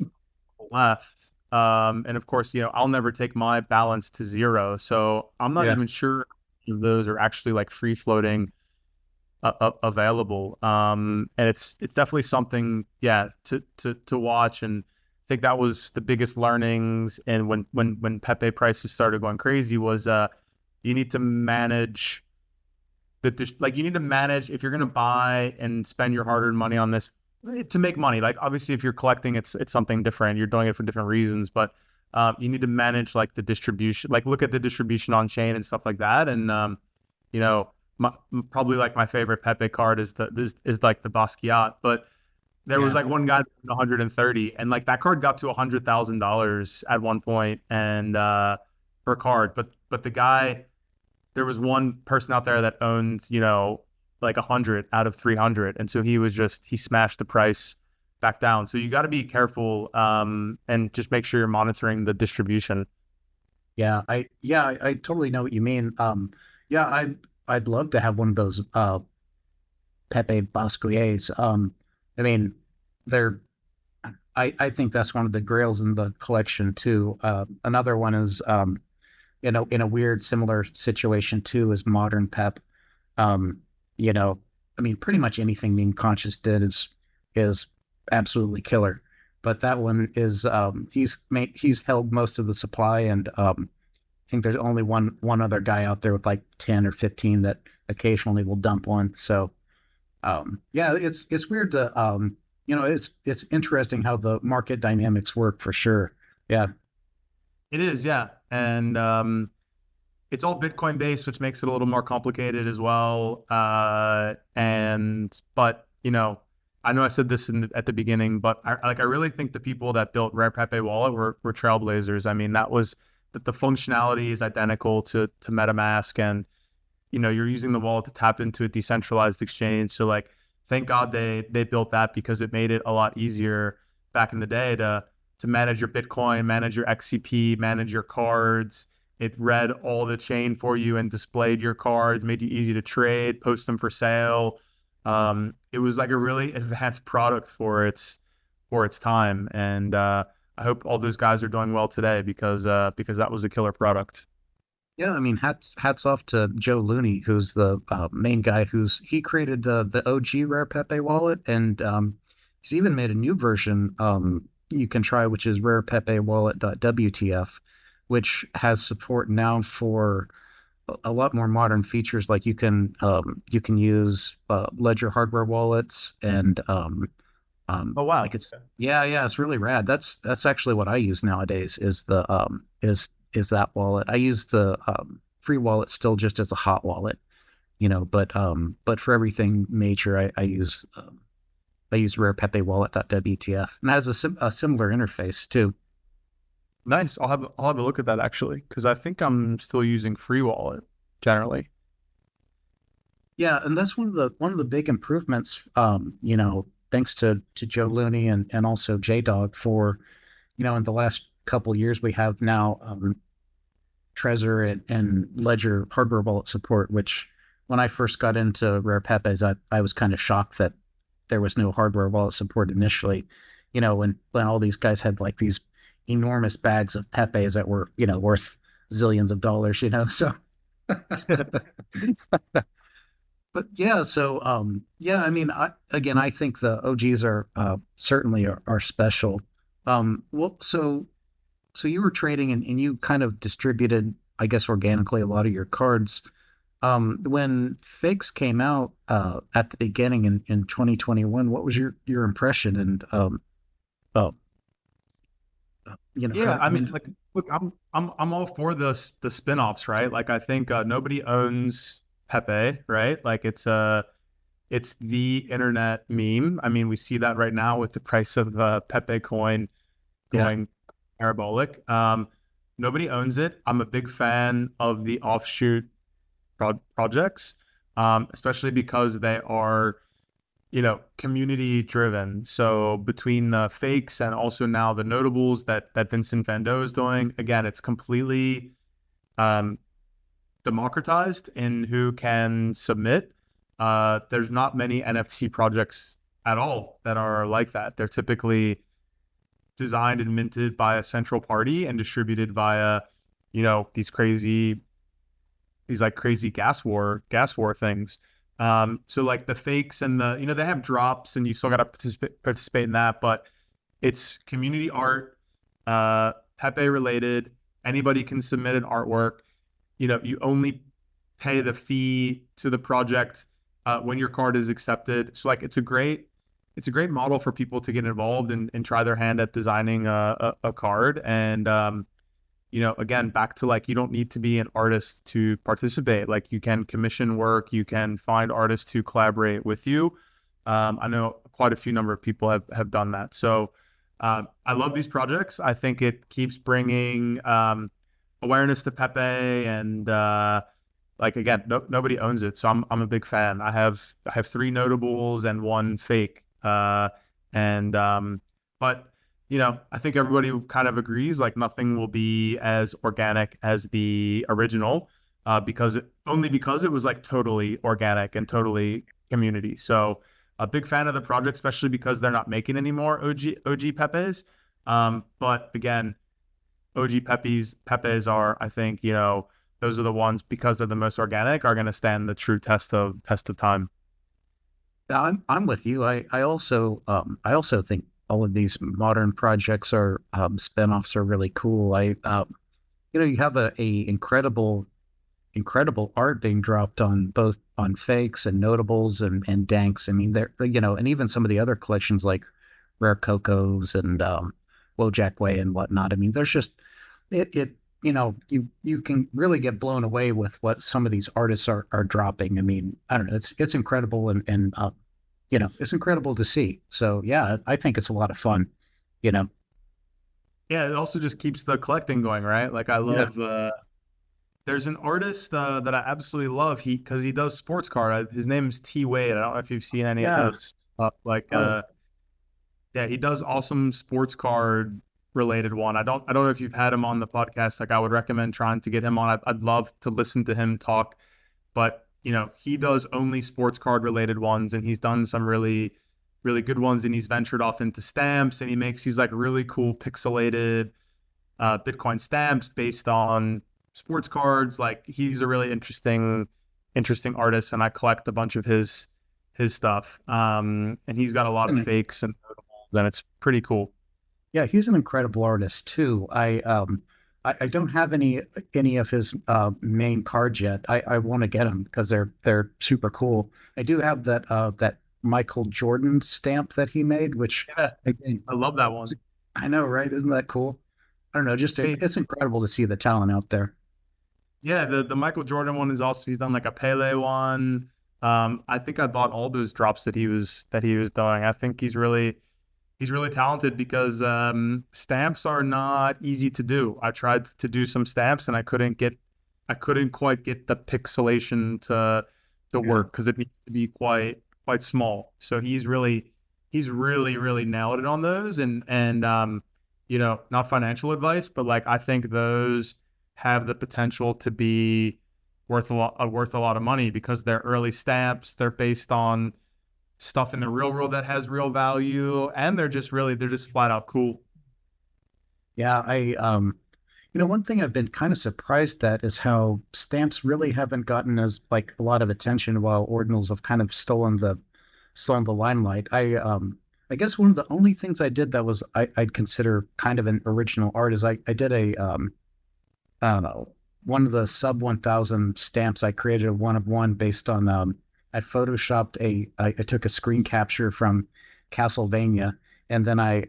left. And of course, I'll never take my balance to zero. So I'm not Yeah. even sure if those are actually like free floating available. And it's definitely something, yeah, to watch. And I think that was the biggest learnings. And when Pepe prices started going crazy was you need to manage like you need to manage if you're going to buy and spend your hard-earned money on this to make money. Like obviously if you're collecting, it's something different, you're doing it for different reasons, but you need to manage like the distribution, like look at the distribution on chain and stuff like that. And you know my, probably like my favorite Pepe card is like the Basquiat, but there was Yeah. like one guy that was 130, and like that card got to $100,000 at one point, and per card. But the guy, there was one person out there that owned, like 100 out of 300. And so he smashed the price back down. So you got to be careful, and just make sure you're monitoring the distribution. I totally know what you mean. Yeah, I'd love to have one of those Pepe Basquiats. I mean, they're I think that's one of the grails in the collection too. Another one is in a weird similar situation too is modern Pep. Um, I mean, pretty much anything Meme Conscious did is absolutely killer. But that one is he's held most of the supply, and I think there's only one other guy out there with like 10 or 15 that occasionally will dump one. So yeah, it's weird to it's interesting how the market dynamics work for sure. Yeah, It is, yeah. And it's all Bitcoin based, which makes it a little more complicated as well. But I know I said this at the beginning, but I really think the people that built Rare Pepe Wallet were trailblazers. I mean, that was that the functionality is identical to MetaMask, and you're using the wallet to tap into a decentralized exchange. So like, thank God they built that, because it made it a lot easier back in the day to manage your Bitcoin, manage your XCP, manage your cards, It read all the chain for you and displayed your cards, made you easy to trade, post them for sale. It was like a really advanced product for its time, and I hope all those guys are doing well today because that was a killer product. Yeah, I mean, hats off to Joe Looney, who's the main guy he created the OG Rare Pepe wallet, and he's even made a new version you can try, which is rarepepe.wallet.wtf, which has support now for a lot more modern features. Like you can use Ledger hardware wallets and Oh wow. like it's yeah, it's really rad. That's actually what I use nowadays is the is that wallet. I use the free wallet still just as a hot wallet, but for everything major I use rarepepe.wallet.wtf, and it has a similar interface too. Nice. I'll have a look at that actually, because I think I'm still using Free Wallet generally. Yeah, and that's one of the big improvements, thanks to Joe Looney and also J Dog for, in the last couple years we have now Trezor and Ledger hardware wallet support, which when I first got into Rare Pepes, I was kind of shocked that there was no hardware wallet support initially, when all these guys had like these enormous bags of Pepes that were, worth zillions of dollars, so but yeah, so yeah, I mean, I think the OGs are certainly are special. Well, so you were trading and you kind of distributed, I guess, organically a lot of your cards. When fakes came out at the beginning in 2021, what was your impression? And oh, Yeah, I I mean, mean, like, look, I'm all for the spin-offs, right? Like, I think nobody owns Pepe, right? Like, it's the internet meme. I mean, we see that right now with the price of Pepe coin yeah, going parabolic. Nobody owns it. I'm a big fan of the offshoot projects, especially because they are, community driven. So between the fakes and also now the notables that Vincent Van Gogh is doing, again, it's completely um, democratized in who can submit. There's not many NFT projects at all that are like that. They're typically designed and minted by a central party and distributed via, these like crazy gas war things. So like the fakes and they have drops and you still got to participate in that, but it's community art, Pepe related. Anybody can submit an artwork. You only pay the fee to the project when your card is accepted. So like it's a great model for people to get involved and try their hand at designing a card. And again, back to like, you don't need to be an artist to participate. Like you can commission work, you can find artists to collaborate with you. I know quite a few number of people have done that. So I love these projects. I think it keeps bringing awareness to Pepe and like again, nobody owns it. So I'm a big fan. I have three notables and one fake. And but I think everybody kind of agrees like nothing will be as organic as the original only because it was like totally organic and totally community. So a big fan of the project, especially because they're not making any more OG Pepes. But again, OG Pepes are, I think, those are the ones because they're the most organic are going to stand the true test of time. I'm with you. I also think all of these modern projects are spinoffs are really cool. You have a incredible art being dropped on both on fakes and notables and danks. I mean, and even some of the other collections like Rare Cocos and Wojak Way and whatnot. I mean, there's just it you can really get blown away with what some of these artists are dropping. I mean, I don't know, it's incredible and it's incredible to see. So yeah, I think it's a lot of fun. You know, Yeah, it also just keeps the collecting going, right? Like I yeah, love there's an artist that I absolutely love. Because he does sports card. His name's T Wade. I don't know if you've seen any of yeah. those. Oh, Yeah, he does awesome sports card related one. I don't know if you've had him on the podcast. Like I would recommend trying to get him on. I'd love to listen to him talk, but he does only sports card related ones, and he's done some really, really good ones. And he's ventured off into stamps, and he makes these like really cool pixelated Bitcoin stamps based on sports cards. Like he's a really interesting artist, and I collect a bunch of his stuff. And he's got a lot of fakes and notables, and it's pretty cool. Yeah, he's an incredible artist too. I don't have any of his main cards yet. I want to get them because they're super cool. I do have that Michael Jordan stamp that he made, which Yeah, again, I love that one. I know, right? Isn't that cool? I don't know, Hey, it's incredible to see the talent out there. yeah, the Michael Jordan one is also he's done like a Pele one. I think I bought all those drops that he was doing. I think he's really talented because stamps are not easy to do. I tried to do some stamps and I couldn't quite get the pixelation to Yeah. work because it needs to be quite small. So he's really nailed it on those, and not financial advice, but like I think those have the potential to be worth a lot of money because they're early stamps. They're based on stuff in the real world that has real value, and they're just flat out cool. Yeah, one thing I've been kind of surprised at is how stamps really haven't gotten as like a lot of attention while ordinals have kind of stolen the limelight. I guess one of the only things I did that was I'd consider kind of an original art is I did I don't know, one of the sub 1000 stamps. I created a one of one based on I photoshopped I took a screen capture from Castlevania, and then I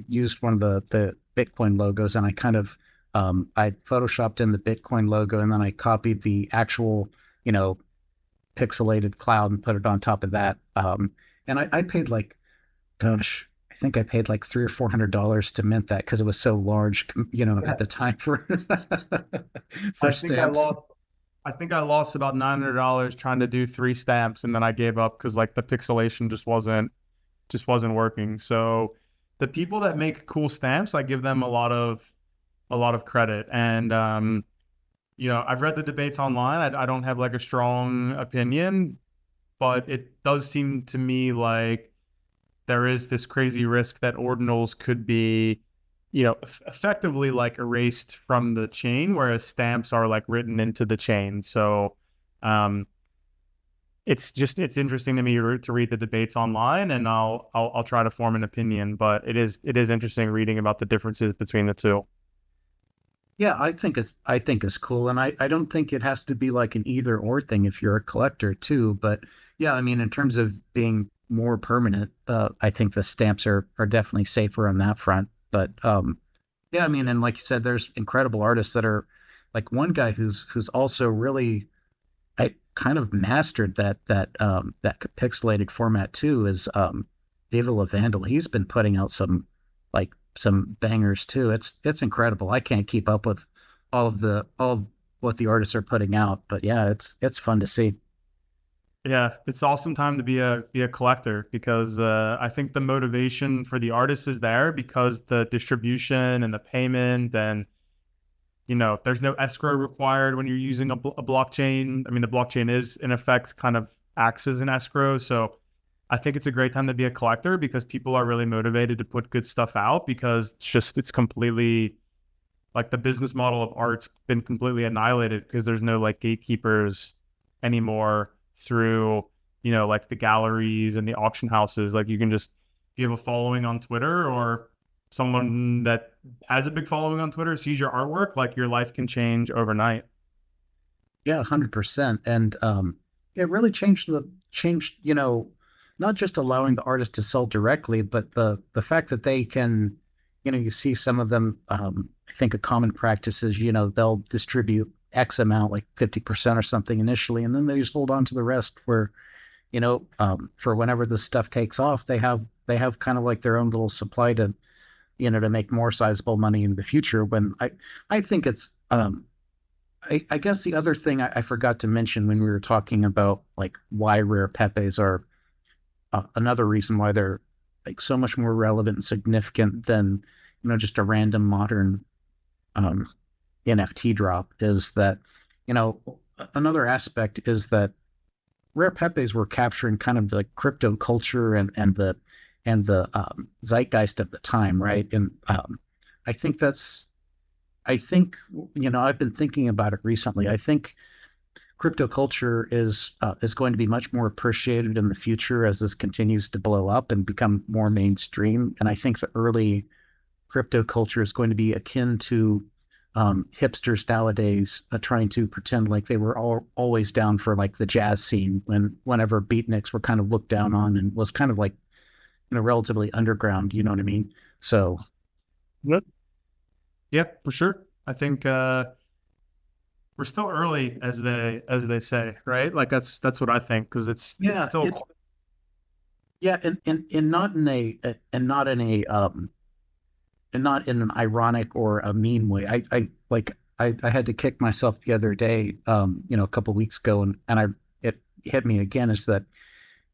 used one of the Bitcoin logos, and I kind of I photoshopped in the Bitcoin logo, and then I copied the actual you know pixelated cloud and put it on top of that. And I paid like, gosh, I think I paid like $300 or $400 to mint that because it was so large, Yeah. at the time for I for think I stamps. lost. I think I lost about $900 trying to do three stamps, and then I gave up because like the pixelation just wasn't working. So the people that make cool stamps, I give them a lot of credit. And I've read the debates online. I don't have like a strong opinion, but it does seem to me like there is this crazy risk that ordinals could be, effectively like erased from the chain, whereas stamps are like written into the chain. So um, it's interesting to me to read the debates online, and I'll try to form an opinion. But it is interesting reading about the differences between the two. Yeah, I think it's cool, and I don't think it has to be like an either or thing if you're a collector too. But yeah, I mean, in terms of being more permanent, I think the stamps are definitely safer on that front. But yeah, I mean, and like you said, there's incredible artists that are like one guy who's also really I kind of mastered that pixelated format too is Viva La Vandal. He's been putting out some bangers too. It's incredible. I can't keep up with all of what the artists are putting out, but yeah, it's fun to see. Yeah, it's awesome time to be a collector because I think the motivation for the artist is there because the distribution and the payment, and there's no escrow required when you're using a blockchain. I mean, the blockchain is in effect kind of acts as an escrow. So I think it's a great time to be a collector because people are really motivated to put good stuff out because it's completely like the business model of art's been completely annihilated because there's no like gatekeepers anymore through, like the galleries and the auction houses. Like you can just, if you have a following on Twitter or someone that has a big following on Twitter sees your artwork, like your life can change overnight. Yeah, 100%. And it really changed, not just allowing the artist to sell directly, but the fact that they can, you see some of them. I think a common practice is, they'll distribute X amount, like 50% or something initially, and then they just hold on to the rest. Where, for whenever this stuff takes off, they have kind of like their own little supply to, to make more sizable money in the future. When I think it's I guess the other thing I forgot to mention when we were talking about like why rare pepes are another reason why they're like so much more relevant and significant than just a random modern um, NFT drop is that, you know, another aspect is that rare pepes were capturing kind of the crypto culture and the zeitgeist of the time, right? And I think that's I think I've been thinking about it recently. I think crypto culture is going to be much more appreciated in the future as this continues to blow up and become more mainstream. And I think the early crypto culture is going to be akin to hipsters nowadays trying to pretend like they were always down for like the jazz scene whenever beatniks were kind of looked down on and was kind of like relatively underground. You know what I mean? So Yep. Yeah, for sure. I think we're still early, as they say, right? Like that's what I think, because it's yeah, still. yeah, and not in a and not in a and not in an ironic or a mean way. I had to kick myself the other day, a couple of weeks ago, and it hit me again. Is that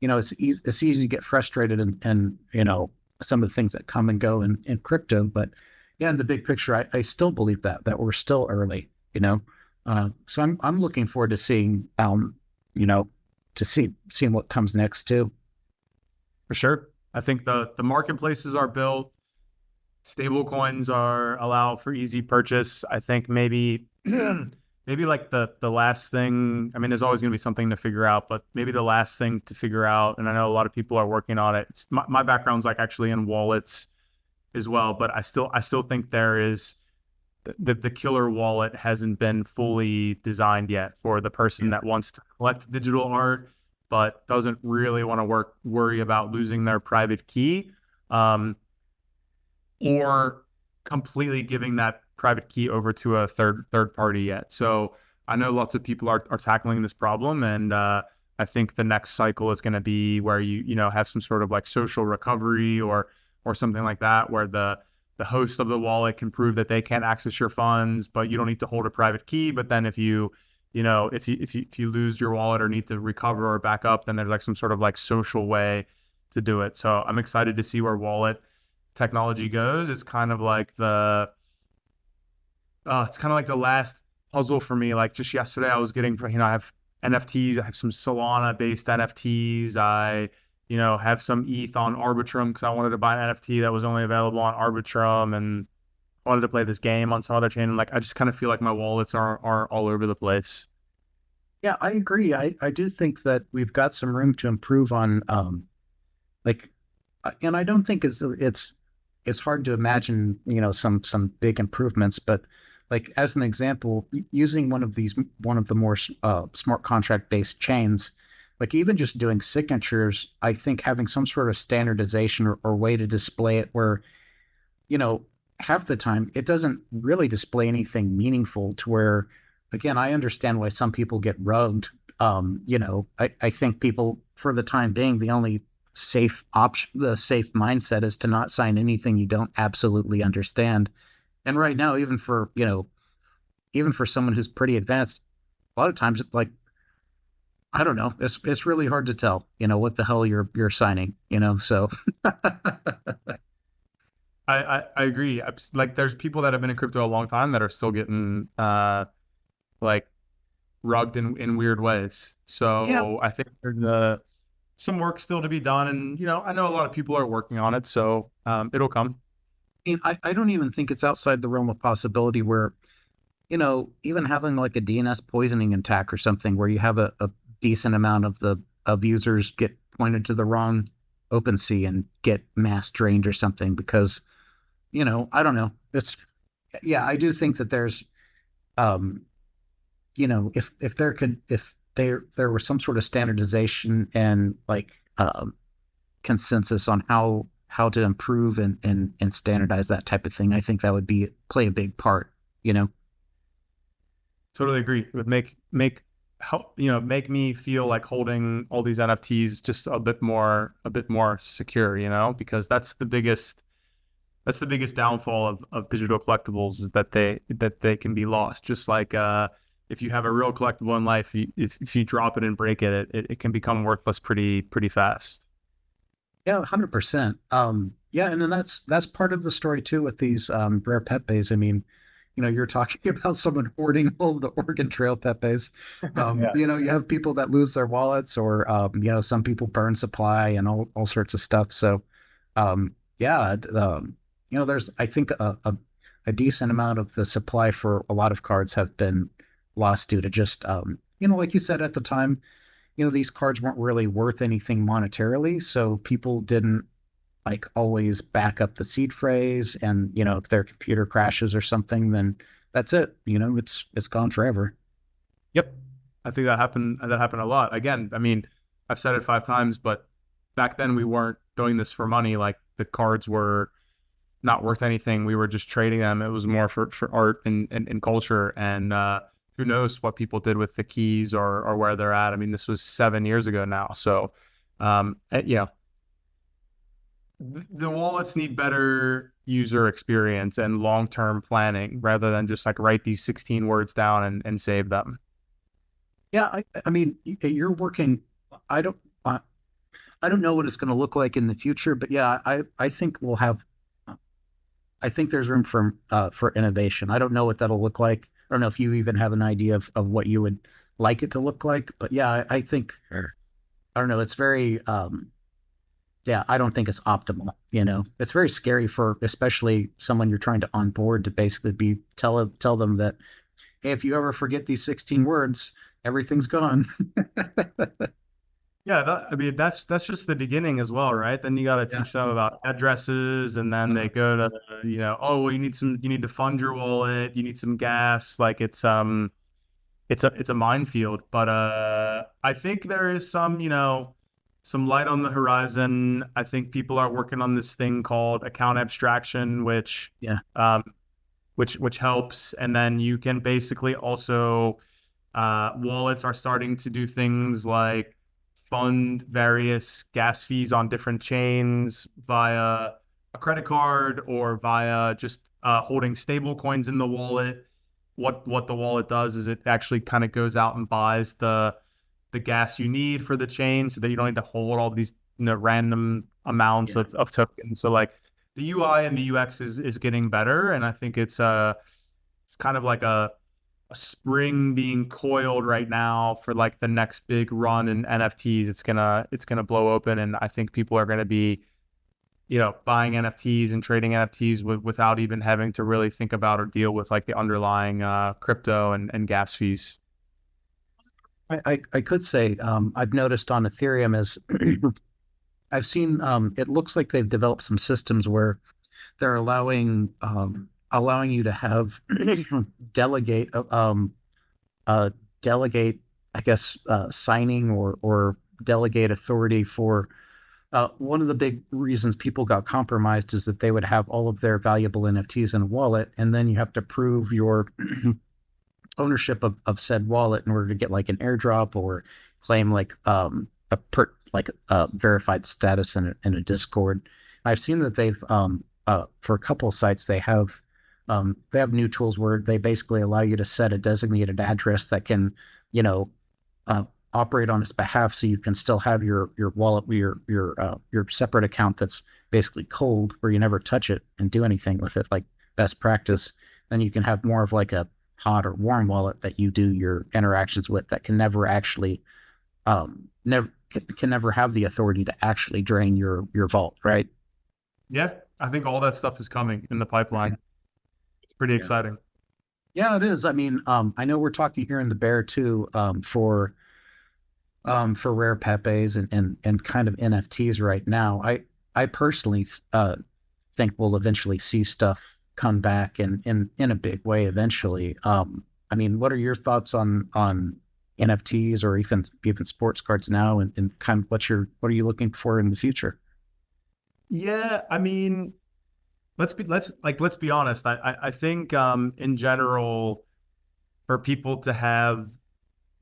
it's easy to get frustrated and some of the things that come and go in crypto, but yeah, in the big picture, I still believe that we're still early. So I'm looking forward to seeing you know seeing what comes next too. For sure. I think the marketplaces are built. Stable coins are allow for easy purchase. I think maybe maybe like the last thing. I mean, there's always going to be something to figure out, but maybe the last thing to figure out. And I know a lot of people are working on it. My background's like actually in wallets as well, but I still think there is the killer wallet hasn't been fully designed yet for the person Yeah. that wants to collect digital art but doesn't really want to worry about losing their private key, or completely giving that private key over to a third party yet. So I know lots of people are tackling this problem, and I think the next cycle is going to be where you have some sort of like social recovery or something like that, where the host of the wallet can prove that they can't access your funds, but you don't need to hold a private key. But then if you lose your wallet or need to recover or back up, then there's like some sort of like social way to do it. So I'm excited to see where wallet technology goes. It's kind of like the last puzzle for me. Like just yesterday, I was getting, I have NFTs. I have some Solana based NFTs. I have some ETH on Arbitrum because I wanted to buy an NFT that was only available on Arbitrum, and wanted to play this game on some other chain. And like, I just kind of feel like my wallets are all over the place. Yeah, I agree. I do think that we've got some room to improve on like and I don't think it's hard to imagine, some big improvements, but like as an example, using one of the more smart contract based chains, like even just doing signatures, I think having some sort of standardization or way to display it where, you know, half the time it doesn't really display anything meaningful to where, again, I understand why some people get rugged. I think people, for the time being, the only safe option, the safe mindset is to not sign anything you don't absolutely understand. And right now, even for someone who's pretty advanced, a lot of times, like, I don't know, it's really hard to tell, what the hell you're signing, so I agree. Like there's people that have been in crypto a long time that are still getting like rugged in weird ways. yeah. So I think there's some work still to be done, and I know a lot of people are working on it, so it'll come. I don't even think it's outside the realm of possibility where, even having like a DNS poisoning attack or something where you have a decent amount of users get pointed to the wrong OpenSea and get mass drained or something because, I don't know. Yeah, I do think that there's, um, if there was some sort of standardization and like consensus on how to improve and standardize that type of thing, I think that would play a big part, Totally agree. It would make me feel like holding all these NFTs just a bit more secure, because that's the biggest downfall of digital collectibles, is that they can be lost. Just like if you have a real collectible in life, if you drop it and break it can become worthless pretty fast. Yeah, 100%. Yeah, and then that's part of the story too with these rare pepes. I mean, you're talking about someone hoarding all the Oregon Trail pepes. Yeah. You have people that lose their wallets, or some people burn supply and all sorts of stuff. So, yeah, there's I think a decent amount of the supply for a lot of cards have been lost due to just like you said at the time, these cards weren't really worth anything monetarily, so people didn't like always back up the seed phrase, and if their computer crashes or something, then that's it. It's gone forever. Yep. I think that happened a lot. Again, I mean, I've said it 5 times, but back then we weren't doing this for money. Like the cards were not worth anything. We were just trading them. It was more for art and culture. And who knows what people did with the keys or where they're at. I mean, this was 7 years ago now. So, yeah, the wallets need better user experience and long-term planning rather than just like write these 16 words down and save them. Yeah, I mean, you're working. I don't I don't know what it's going to look like in the future, but yeah, I think we'll have. I think there's room for innovation. I don't know what that'll look like. I don't know if you even have an idea of what you would like it to look like, but yeah, I think. Sure. I don't know. It's very yeah, I don't think it's optimal. It's very scary for especially someone you're trying to onboard to basically tell them that, hey, if you ever forget these 16 words, everything's gone. Yeah, I mean that's just the beginning as well, right? Then you got to Yeah. teach them about addresses, and then they go to, oh, well, you need to fund your wallet, you need some gas. Like it's a minefield. But I think there is some light on the horizon. I think people are working on this thing called account abstraction, Yeah. which helps, and then you can basically also wallets are starting to do things like fund various gas fees on different chains via a credit card or via just holding stable coins in the wallet. What the wallet does is it actually kind of goes out and buys the gas you need for the chain so that you don't need to hold all these random amounts Yeah. of tokens. So like the UI and the UX is getting better, and I think it's kind of like a spring being coiled right now for like the next big run in NFTs. It's gonna blow open, and I think people are gonna be buying NFTs and trading NFTs without even having to really think about or deal with like the underlying crypto and gas fees. I could say I've noticed on Ethereum is I've seen it looks like they've developed some systems where they're allowing you to have delegate uh, delegate, I guess, signing or delegate authority for. One of the big reasons people got compromised is that they would have all of their valuable NFTs in a wallet, and then you have to prove your ownership of said wallet in order to get like an airdrop or claim like like a verified status in a Discord. I've seen that they've for a couple of sites they have new tools where they basically allow you to set a designated address that can you know uh, operate on its behalf, so you can still have your wallet, your separate account that's basically cold, where you never touch it and do anything with it, like best practice. Then you can have more of like a hot or warm wallet that you do your interactions with, that can never actually never can never have the authority to actually drain your vault, right? Yeah, I think all that stuff is coming in the pipeline. It's pretty Yeah. exciting. Yeah, it is. I mean, I know we're talking here in the Bear too, for rare pepes and kind of NFTs right now. I personally think we'll eventually see stuff come back in a big way eventually. I mean, what are your thoughts on NFTs or even sports cards now, and kind of what are you looking for in the future? Yeah, I mean, let's be honest. I think in general, for people to have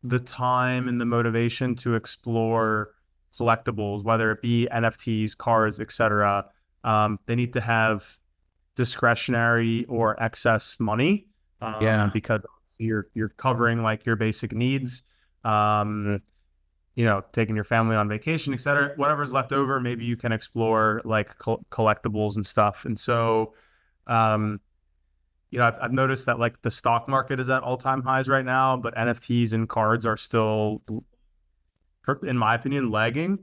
the time and the motivation to explore collectibles, whether it be NFTs, cards, etc., they need to have discretionary or excess money, Yeah. because you're covering like your basic needs. Um, taking your family on vacation, et cetera. Whatever's left over, maybe you can explore like collectibles and stuff. And so, um, I've noticed that like the stock market is at all-time highs right now, but NFTs and cards are still, in my opinion, lagging.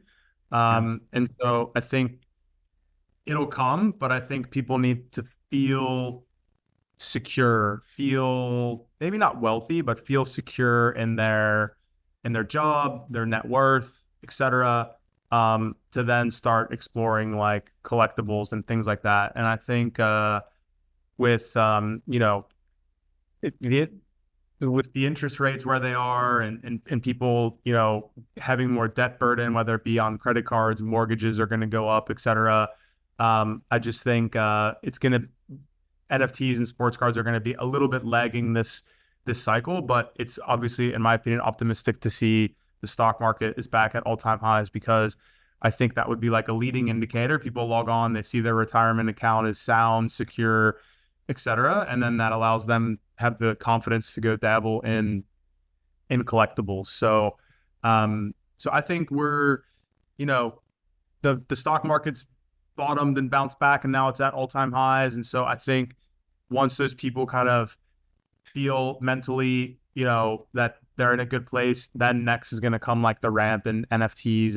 Yeah. And so I think it'll come, but I think people need to feel secure, feel maybe not wealthy, but feel secure in their job, their net worth, etc. To then start exploring like collectibles and things like that. And I think with it, with the interest rates where they are, and people having more debt burden, whether it be on credit cards, mortgages are going to go up, etc. I just think it's going to NFTs and sports cards are going to be a little bit lagging this cycle, but it's obviously, in my opinion, optimistic to see the stock market is back at all-time highs, because I think that would be like a leading indicator. People log on, they see their retirement account is sound, secure, etc., and then that allows them have the confidence to go dabble in collectibles. So, so I think we're, the stock market's bottomed and bounced back, and now it's at all-time highs. And so I think once those people kind of feel mentally, that they're in a good place, then next is going to come like the ramp in NFTs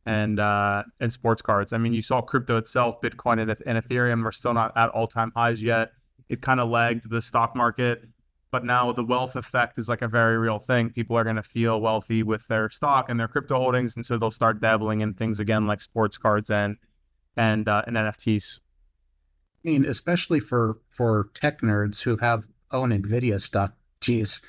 and sports cards. I mean, you saw crypto itself, Bitcoin and Ethereum are still not at all-time highs yet. It kind of lagged the stock market, but now the wealth effect is like a very real thing. People are going to feel wealthy with their stock and their crypto holdings, and so they'll start dabbling in things again like sports cards and NFTs. I mean, especially for tech nerds who own Nvidia stock. Geez,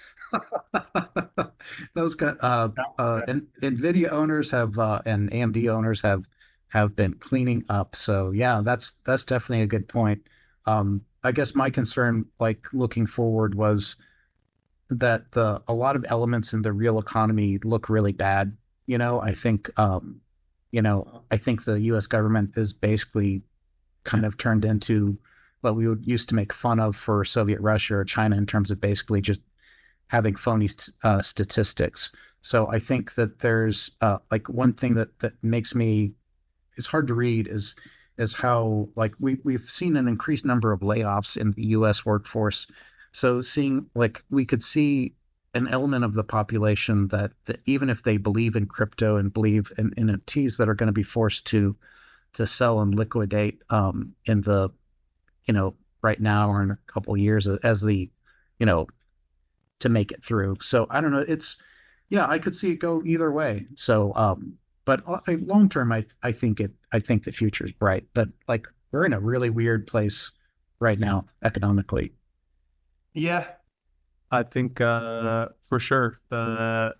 those guys, Nvidia owners and AMD owners have been cleaning up. So yeah, that's definitely a good point. I guess my concern, like looking forward, was that a lot of elements in the real economy look really bad. I think the U.S. government is basically kind of turned into what we would used to make fun of for Soviet Russia or China in terms of basically just having phony statistics. So I think that there's like one thing that makes me is hard to read is how like we've seen an increased number of layoffs in the U.S. workforce. So seeing like we could see an element of the population that even if they believe in crypto and believe in NFTs, that are going to be forced to sell and liquidate in the right now or in a couple of years as the to make it through. So I don't know. Yeah, I could see it go either way. So but long term, I think the future is bright. But like we're in a really weird place right now economically. Yeah, I think for sure a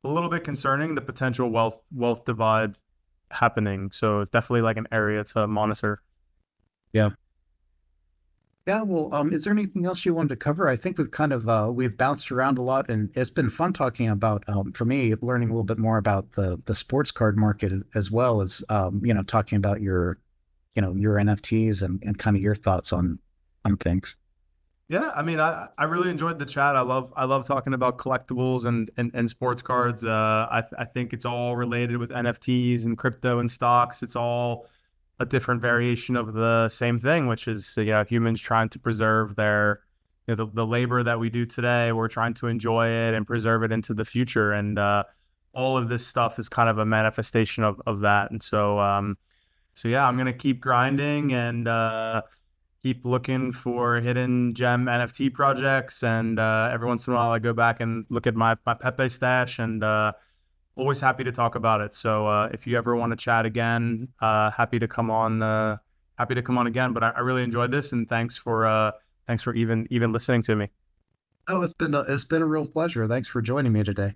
little bit concerning, the potential wealth divide happening. So definitely like an area to monitor. Yeah. Yeah, well, is there anything else you wanted to cover? I think we've kind of we've bounced around a lot, and it's been fun talking about for me learning a little bit more about the sports card market, as well as talking about your your NFTs and kind of your thoughts on things. Yeah, I mean, I really enjoyed the chat. I love talking about collectibles and sports cards. I think it's all related with NFTs and crypto and stocks. It's all a different variation of the same thing, which is humans trying to preserve their the labor that we do today. We're trying to enjoy it and preserve it into the future, and all of this stuff is kind of a manifestation of that. And so so yeah, I'm gonna keep grinding and keep looking for hidden gem NFT projects, and every once in a while I go back and look at my Pepe stash, and always happy to talk about it. So if you ever want to chat again, happy to come on. Happy to come on again. But I really enjoyed this, and thanks for even listening to me. Oh, it's been a real pleasure. Thanks for joining me today.